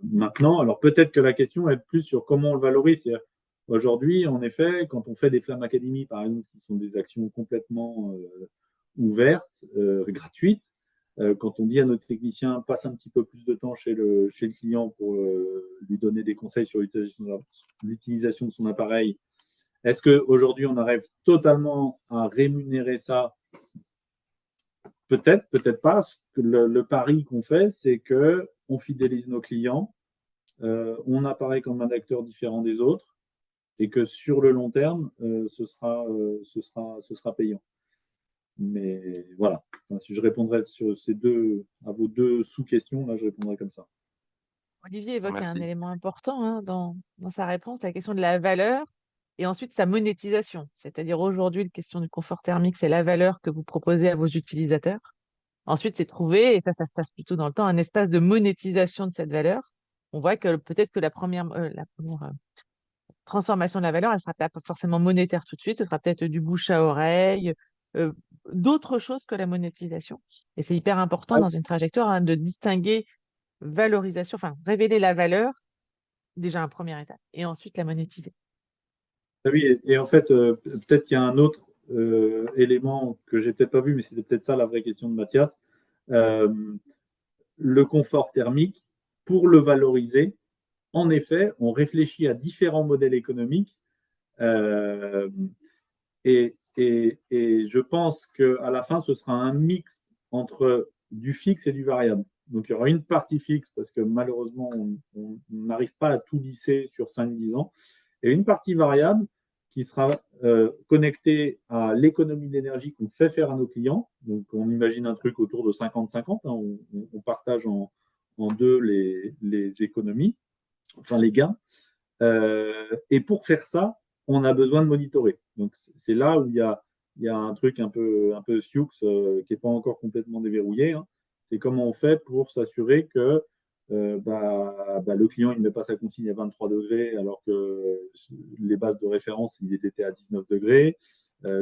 Maintenant, alors peut-être que la question est plus sur comment on le valorise. Aujourd'hui, en effet, quand on fait des Flammes Academy, par exemple, qui sont des actions complètement ouvertes, gratuites, quand on dit à notre technicien, passe un petit peu plus de temps chez le client pour lui donner des conseils sur l'utilisation de son appareil, est-ce qu'aujourd'hui, on arrive totalement à rémunérer ça? Peut-être, peut-être pas. Le pari qu'on fait, c'est qu'on fidélise nos clients, on apparaît comme un acteur différent des autres et que sur le long terme, ce sera payant. Mais voilà, enfin, si je répondrais à vos deux sous-questions, là, je répondrais comme ça. Olivier évoque un Merci. élément important dans sa réponse, la question de la valeur et ensuite sa monétisation. C'est-à-dire aujourd'hui, la question du confort thermique, c'est la valeur que vous proposez à vos utilisateurs. Ensuite, c'est trouver, et ça se passe plutôt dans le temps, un espace de monétisation de cette valeur. On voit que peut-être que la première transformation de la valeur, elle ne sera pas forcément monétaire tout de suite, ce sera peut-être du bouche à oreille, euh, d'autres choses que la monétisation. Et c'est hyper important dans une trajectoire de distinguer valorisation, enfin révéler la valeur, déjà un premier étape, et ensuite la monétiser. Ah oui, et en fait, peut-être qu'il y a un autre élément que j'ai peut-être pas vu, mais c'était peut-être ça la vraie question de Mathias. Euh, le confort thermique, pour le valoriser, en effet, on réfléchit à différents modèles économiques euh, et je pense qu'à la fin, ce sera un mix entre du fixe et du variable. Donc, il y aura une partie fixe parce que malheureusement, on n'arrive pas à tout lisser sur 5-10 ans, et une partie variable qui sera connectée à l'économie d'énergie qu'on fait faire à nos clients. Donc, on imagine un truc autour de 50-50. Hein, on partage en deux les économies, enfin les gains. Et pour faire ça, on a besoin de monitorer. Donc, c'est là où il y a un truc un peu sioux qui n'est pas encore complètement déverrouillé. Hein. C'est comment on fait pour s'assurer que le client il ne met pas sa consigne à 23 degrés alors que les bases de référence ils étaient à 19 degrés.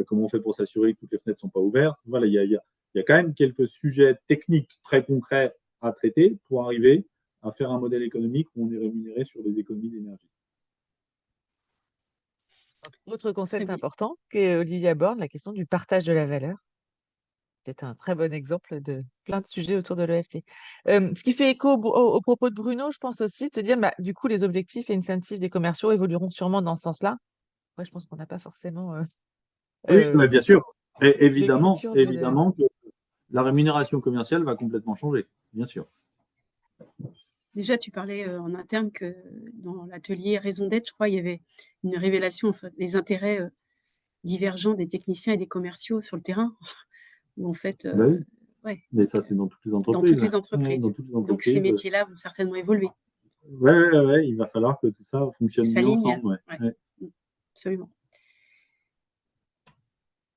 Comment on fait pour s'assurer que toutes les fenêtres ne sont pas ouvertes. Voilà, il y a quand même quelques sujets techniques très concrets à traiter pour arriver à faire un modèle économique où on est rémunéré sur les économies d'énergie. Autre concept important que Olivier aborde, la question du partage de la valeur. C'est un très bon exemple de plein de sujets autour de l'EFC. Ce qui fait écho au propos de Bruno, je pense aussi, de se dire, du coup, les objectifs et incentives des commerciaux évolueront sûrement dans ce sens-là. Ouais, je pense qu'on n'a pas forcément Oui, bien sûr. Et de évidemment, culture évidemment que la rémunération commerciale va complètement changer, bien sûr. Déjà, tu parlais en interne que dans l'atelier Raison d'être, je crois, il y avait une révélation, enfin, les intérêts divergents des techniciens et des commerciaux sur le terrain, où en fait, Oui. ouais, Mais ça, c'est dans toutes les dans entreprises. toutes les entreprises. Dans toutes les Donc, ces entreprises. métiers-là vont certainement évoluer. Ouais, il va falloir que tout ça fonctionne bien S'aligne. ensemble. Ouais. Absolument.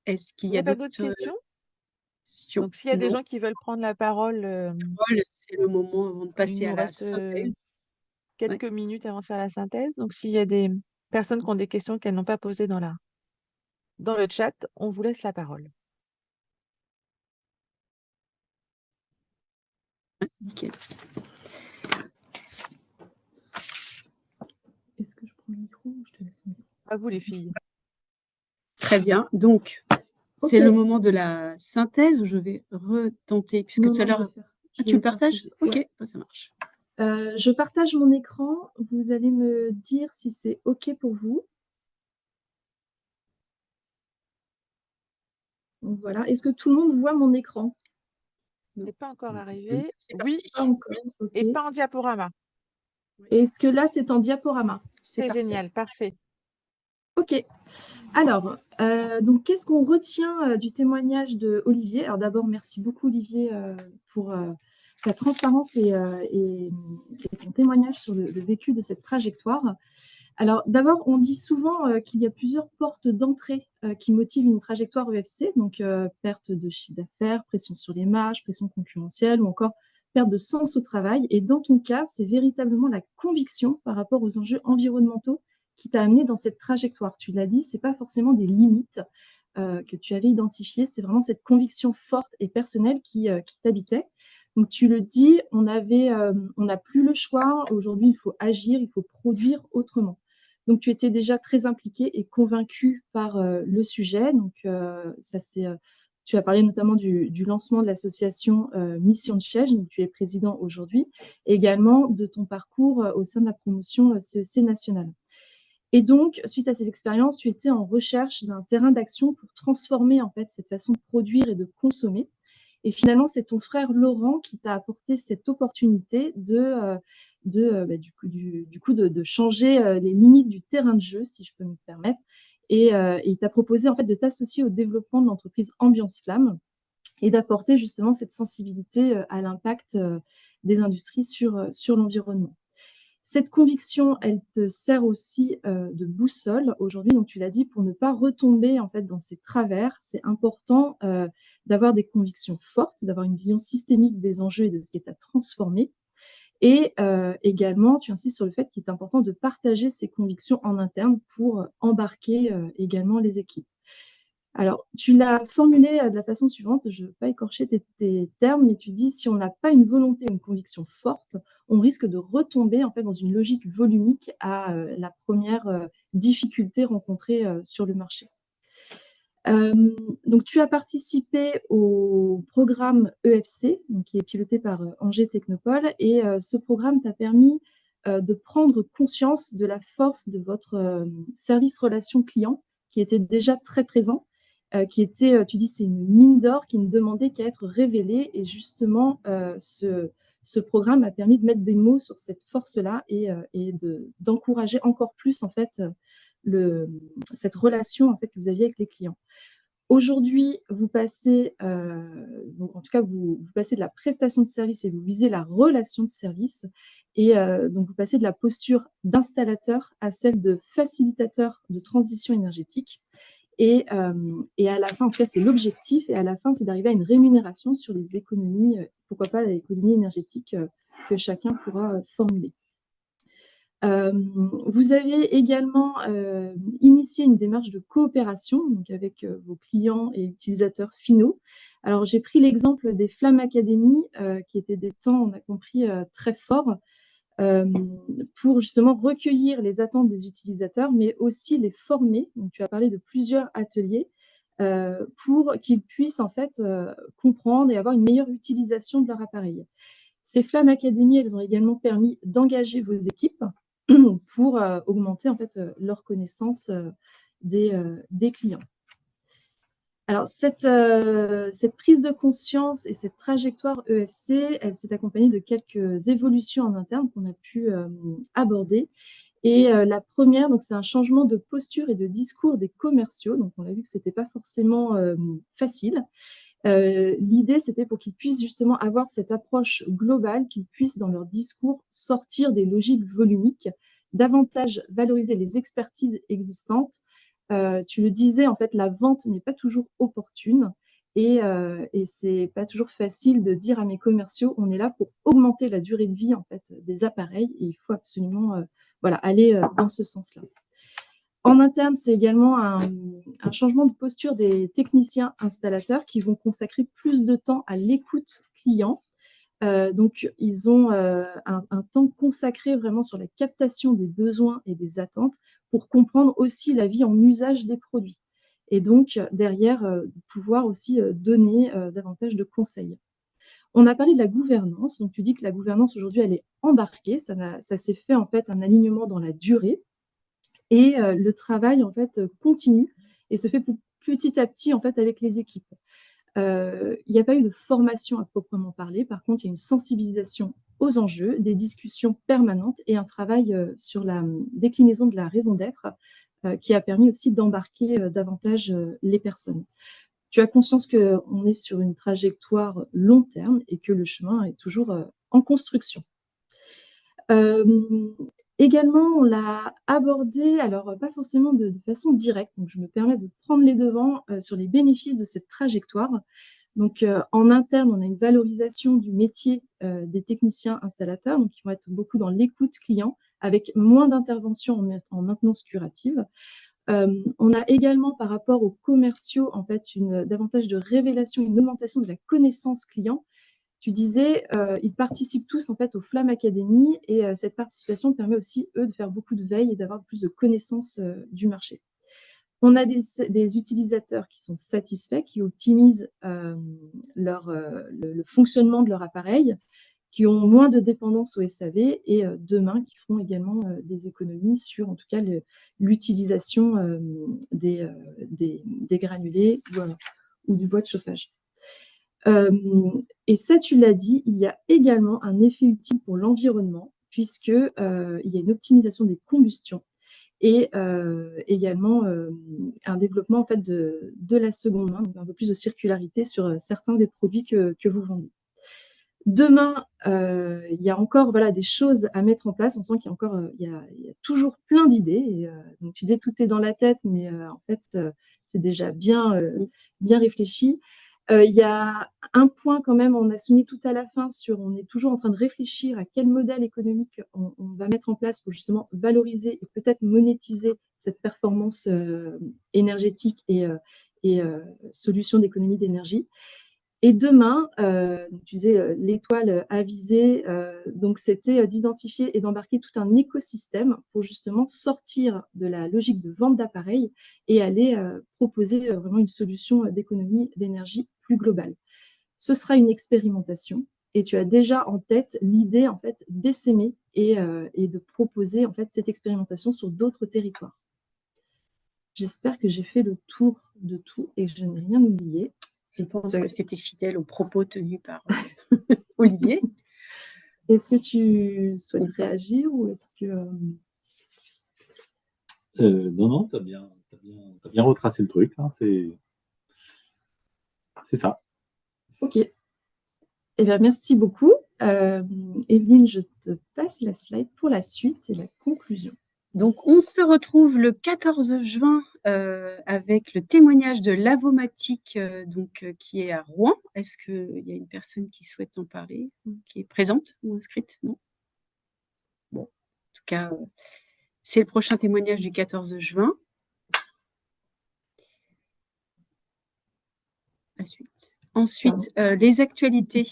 Est-ce qu'il Il y n'y a a pas d'autres d'autres questions? questions? Donc, s'il y a des Non. gens qui veulent prendre la parole, Paul, c'est le moment avant de il passer à nous la reste synthèse. quelques minutes avant de faire la synthèse. Donc, s'il y a des personnes qui ont des questions qu'elles n'ont pas posées dans dans le chat. On vous laisse la parole. Nickel. Est-ce que je prends le micro ou je te laisse le micro? À vous, les filles. Très bien. Donc, Ok. c'est le moment de la synthèse où je vais retenter, puisque Non, tout à non, je l'heure. vais faire. Ah, Je tu vais le partages? partager. Ok, Ouais. ça marche. Je partage mon écran. Vous allez me dire si c'est OK pour vous. Donc, voilà. Est-ce que tout le monde voit mon écran? C'est pas encore arrivé. C'est Oui, Pas encore. OK. et pas en diaporama. Est-ce que là, c'est en diaporama? C'est C'est parfait. génial, parfait. OK. Alors, donc, qu'est-ce qu'on retient du témoignage de Olivier? Alors d'abord, merci beaucoup Olivier pour ta transparence et ton témoignage sur le vécu de cette trajectoire. Alors d'abord, on dit souvent qu'il y a plusieurs portes d'entrée qui motivent une trajectoire EFC, donc perte de chiffre d'affaires, pression sur les marges, pression concurrentielle ou encore perte de sens au travail. Et dans ton cas, c'est véritablement la conviction par rapport aux enjeux environnementaux qui t'a amené dans cette trajectoire. Tu l'as dit, ce n'est pas forcément des limites que tu avais identifiées, c'est vraiment cette conviction forte et personnelle qui t'habitait. Donc tu le dis, on n'a plus le choix, aujourd'hui il faut agir, il faut produire autrement. Donc tu étais déjà très impliqué et convaincu par le sujet. Donc tu as parlé notamment du lancement de l'association Mission de Change, dont tu es président aujourd'hui, et également de ton parcours au sein de la promotion CEC nationale. Et donc, suite à ces expériences, tu étais en recherche d'un terrain d'action pour transformer en fait cette façon de produire et de consommer. Et finalement, c'est ton frère Laurent qui t'a apporté cette opportunité de changer les limites du terrain de jeu, si je peux me permettre. Et il t'a proposé en fait de t'associer au développement de l'entreprise Ambiance Flamme et d'apporter justement cette sensibilité à l'impact des industries sur l'environnement. Cette conviction, elle te sert aussi de boussole aujourd'hui, donc tu l'as dit, pour ne pas retomber en fait dans ces travers. C'est important d'avoir des convictions fortes, d'avoir une vision systémique des enjeux et de ce qui est à transformer. Et également, tu insistes sur le fait qu'il est important de partager ces convictions en interne pour embarquer également les équipes. Alors, tu l'as formulé de la façon suivante, je ne veux pas écorcher tes termes, mais tu dis si on n'a pas une volonté, une conviction forte, on risque de retomber en fait dans une logique volumique à la première difficulté rencontrée sur le marché. Donc, tu as participé au programme EFC, donc, qui est piloté par Angers Technopole, et ce programme t'a permis de prendre conscience de la force de votre service relation client, qui était déjà très présent, qui était, tu dis, c'est une mine d'or qui ne demandait qu'à être révélée, et justement, ce programme a permis de mettre des mots sur cette force-là et d'encourager encore plus en fait cette relation en fait que vous aviez avec les clients. Aujourd'hui, vous passez, donc en tout cas, vous passez de la prestation de service et vous visez la relation de service. Et donc, vous passez de la posture d'installateur à celle de facilitateur de transition énergétique. Et à la fin, en tout cas, c'est l'objectif. Et à la fin, c'est d'arriver à une rémunération sur les économies, pourquoi pas l'économie énergétique que chacun pourra formuler. Vous avez également initié une démarche de coopération donc avec vos clients et utilisateurs finaux. Alors, j'ai pris l'exemple des Flammes Academy, qui étaient des temps, on a compris, très forts, pour justement recueillir les attentes des utilisateurs, mais aussi les former. Donc, tu as parlé de plusieurs ateliers pour qu'ils puissent en fait comprendre et avoir une meilleure utilisation de leur appareil. Ces Flammes Academy, elles ont également permis d'engager vos équipes pour augmenter en fait leur connaissance des clients. Alors, cette prise de conscience et cette trajectoire EFC, elle s'est accompagnée de quelques évolutions en interne qu'on a pu aborder. Et la première, donc, c'est un changement de posture et de discours des commerciaux. Donc, on a vu que ce n'était pas forcément facile. L'idée, c'était pour qu'ils puissent justement avoir cette approche globale, qu'ils puissent dans leur discours sortir des logiques volumiques, davantage valoriser les expertises existantes. Tu le disais, en fait, la vente n'est pas toujours opportune et c'est pas toujours facile de dire à mes commerciaux, on est là pour augmenter la durée de vie en fait des appareils et il faut absolument aller dans ce sens-là. En interne, c'est également un changement de posture des techniciens installateurs qui vont consacrer plus de temps à l'écoute client. Donc, ils ont un temps consacré vraiment sur la captation des besoins et des attentes pour comprendre aussi la vie en usage des produits. Et donc, derrière, pouvoir aussi donner davantage de conseils. On a parlé de la gouvernance. Donc, tu dis que la gouvernance, aujourd'hui, elle est embarquée. Ça s'est fait, en fait, un alignement dans la durée. Et le travail, en fait, continue et se fait petit à petit, en fait, avec les équipes. Il n'y a pas eu de formation à proprement parler. Par contre, il y a une sensibilisation aux enjeux, des discussions permanentes et un travail sur la déclinaison de la raison d'être qui a permis aussi d'embarquer davantage les personnes. Tu as conscience qu'on est sur une trajectoire long terme et que le chemin est toujours en construction. Également, on l'a abordé, alors pas forcément de façon directe, donc je me permets de prendre les devants sur les bénéfices de cette trajectoire. Donc, en interne, on a une valorisation du métier des techniciens installateurs, donc qui vont être beaucoup dans l'écoute client, avec moins d'intervention en maintenance curative. On a également, par rapport aux commerciaux, en fait, davantage de révélation, une augmentation de la connaissance client. Tu disais, ils participent tous en fait aux Flamme Academy et cette participation permet aussi, eux, de faire beaucoup de veille et d'avoir plus de connaissances du marché. On a des utilisateurs qui sont satisfaits, qui optimisent le fonctionnement de leur appareil, qui ont moins de dépendance au SAV et demain, qui feront également des économies sur, en tout cas, l'utilisation des granulés ou du bois de chauffage. Et ça, tu l'as dit, il y a également un effet utile pour l'environnement, puisqu'il y a une optimisation des combustions et également un développement en fait, de la seconde main, donc un peu plus de circularité sur certains des produits que vous vendez. Demain, il y a encore des choses à mettre en place. On sent qu'il y a encore, il y a toujours plein d'idées. Donc tu dis tout est dans la tête, mais en fait, c'est déjà bien réfléchi. Il y a un point quand même, on a souligné tout à la fin on est toujours en train de réfléchir à quel modèle économique on va mettre en place pour justement valoriser et peut-être monétiser cette performance énergétique et solutions d'économie d'énergie. Et demain, tu disais l'étoile avisée, donc c'était d'identifier et d'embarquer tout un écosystème pour justement sortir de la logique de vente d'appareils et aller proposer vraiment une solution d'économie d'énergie plus globale. Ce sera une expérimentation et tu as déjà en tête l'idée en fait d'essaimer et de proposer en fait cette expérimentation sur d'autres territoires. J'espère que j'ai fait le tour de tout et que je n'ai rien oublié. Je pense que c'était fidèle aux propos tenus par Olivier. Est-ce que tu souhaites réagir ou est-ce que… Non, tu as bien retracé le truc. Hein, c'est ça. Ok. Eh bien, merci beaucoup. Evelyne, je te passe la slide pour la suite et la conclusion. Donc, on se retrouve le 14 juin avec le témoignage de Lavomatic qui est à Rouen. Est-ce qu'il y a une personne qui souhaite en parler, qui est présente ou inscrite? Non. Bon, en tout cas, c'est le prochain témoignage du 14 juin. La suite. Ensuite, les actualités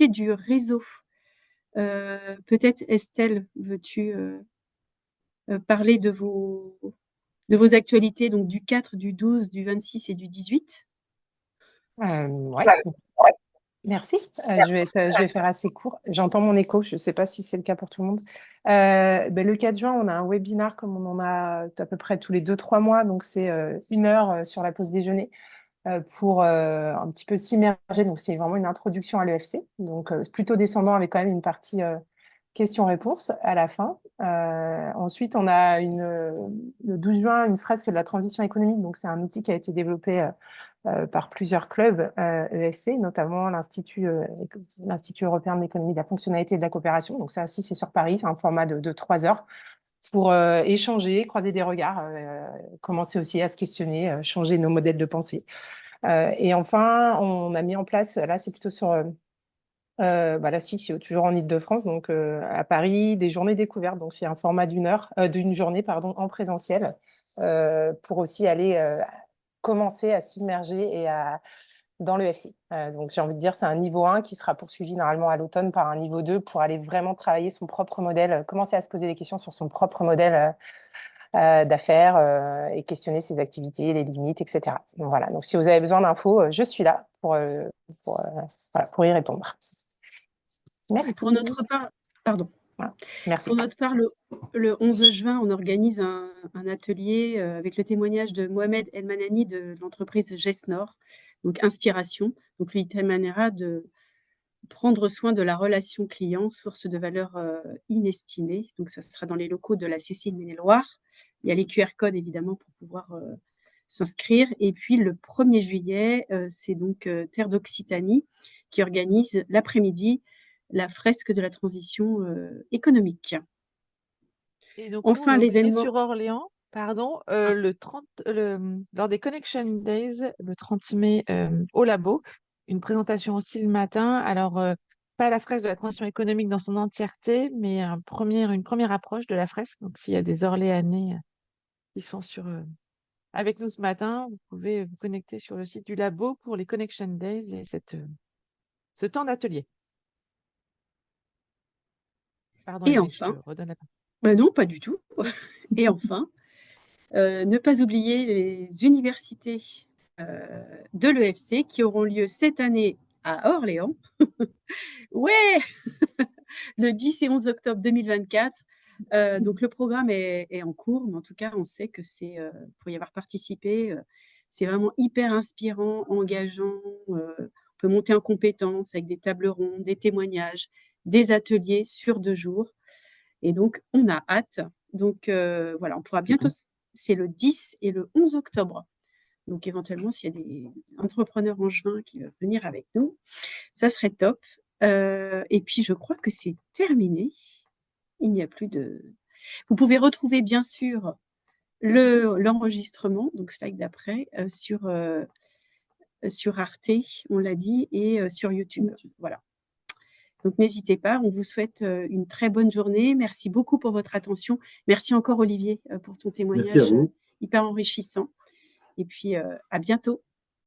du réseau. Peut-être, Estelle, veux-tu parler de vos actualités, donc du 4, du 12, du 26 et du 18? Ouais. Merci. Je vais faire assez court. J'entends mon écho, je ne sais pas si c'est le cas pour tout le monde. Le 4 juin, on a un webinar comme on en a à peu près tous les 2-3 mois. Donc, c'est 1 heure sur la pause déjeuner pour un petit peu s'immerger. Donc, c'est vraiment une introduction à l'EFC. Donc, plutôt descendant avec quand même une partie questions-réponses à la fin. Ensuite, on a le 12 juin une fresque de la transition économique. Donc, c'est un outil qui a été développé par plusieurs clubs EFC, notamment l'Institut européen de l'économie de la fonctionnalité et de la coopération. Donc, ça aussi, c'est sur Paris. C'est un format de 3 heures pour échanger, croiser des regards, commencer aussi à se questionner, changer nos modèles de pensée. Et enfin, on a mis en place, là, c'est plutôt sur Là, si, c'est toujours en Île-de-France, donc à Paris, des journées découvertes. Donc, c'est un format d'une journée, pardon, en présentiel, pour aussi aller commencer à s'immerger dans le FC. Donc, j'ai envie de dire, c'est un niveau 1 qui sera poursuivi normalement à l'automne par un niveau 2 pour aller vraiment travailler son propre modèle, commencer à se poser des questions sur son propre modèle d'affaires et questionner ses activités, les limites, etc. Donc, voilà. Donc, si vous avez besoin d'infos, je suis là pour y répondre. Merci. Pour notre part, pardon. Voilà. Merci. Pour notre part, le 11 juin, on organise un atelier avec le témoignage de Mohamed El Manani de l'entreprise Gesnor, donc Inspiration. Donc, lui témoignera de prendre soin de la relation client, source de valeur inestimée. Donc, ça sera dans les locaux de la Cécile Maine-et-Loire. Il y a les QR codes, évidemment, pour pouvoir s'inscrire. Et puis, le 1er juillet, c'est donc Terre d'Occitanie qui organise l'après-midi la fresque de la transition économique. Et donc, Enfin, nous, on est l'événement sur Orléans, pardon, lors des Connection Days, le 30 mai, au Labo, une présentation aussi le matin. Alors, pas la fresque de la transition économique dans son entièreté, mais une première approche de la fresque. Donc, s'il y a des Orléanais qui sont avec nous ce matin, vous pouvez vous connecter sur le site du Labo pour les Connection Days et ce temps d'atelier. Pardon, Et Ingrid, je enfin, te redonne la parole. non, pas du tout. Et enfin, ne pas oublier les universités de l'EFC qui auront lieu cette année à Orléans. Ouais, le 10 et 11 octobre 2024. Donc, le programme est en cours, mais en tout cas, on sait que pour y avoir participé, c'est vraiment hyper inspirant, engageant. On peut monter en compétences avec des tables rondes, des témoignages, des ateliers sur 2 jours. Et donc, on a hâte. Donc, voilà, on pourra bientôt. C'est le 10 et le 11 octobre. Donc, éventuellement, s'il y a des entrepreneurs en juin qui veulent venir avec nous, ça serait top. Et puis, je crois que c'est terminé. Il n'y a plus de... Vous pouvez retrouver, bien sûr, l'enregistrement, donc slide d'après, sur Arte, on l'a dit, et sur YouTube. Voilà. Donc, n'hésitez pas. On vous souhaite une très bonne journée. Merci beaucoup pour votre attention. Merci encore, Olivier, pour ton témoignage hyper enrichissant. Et puis, à bientôt.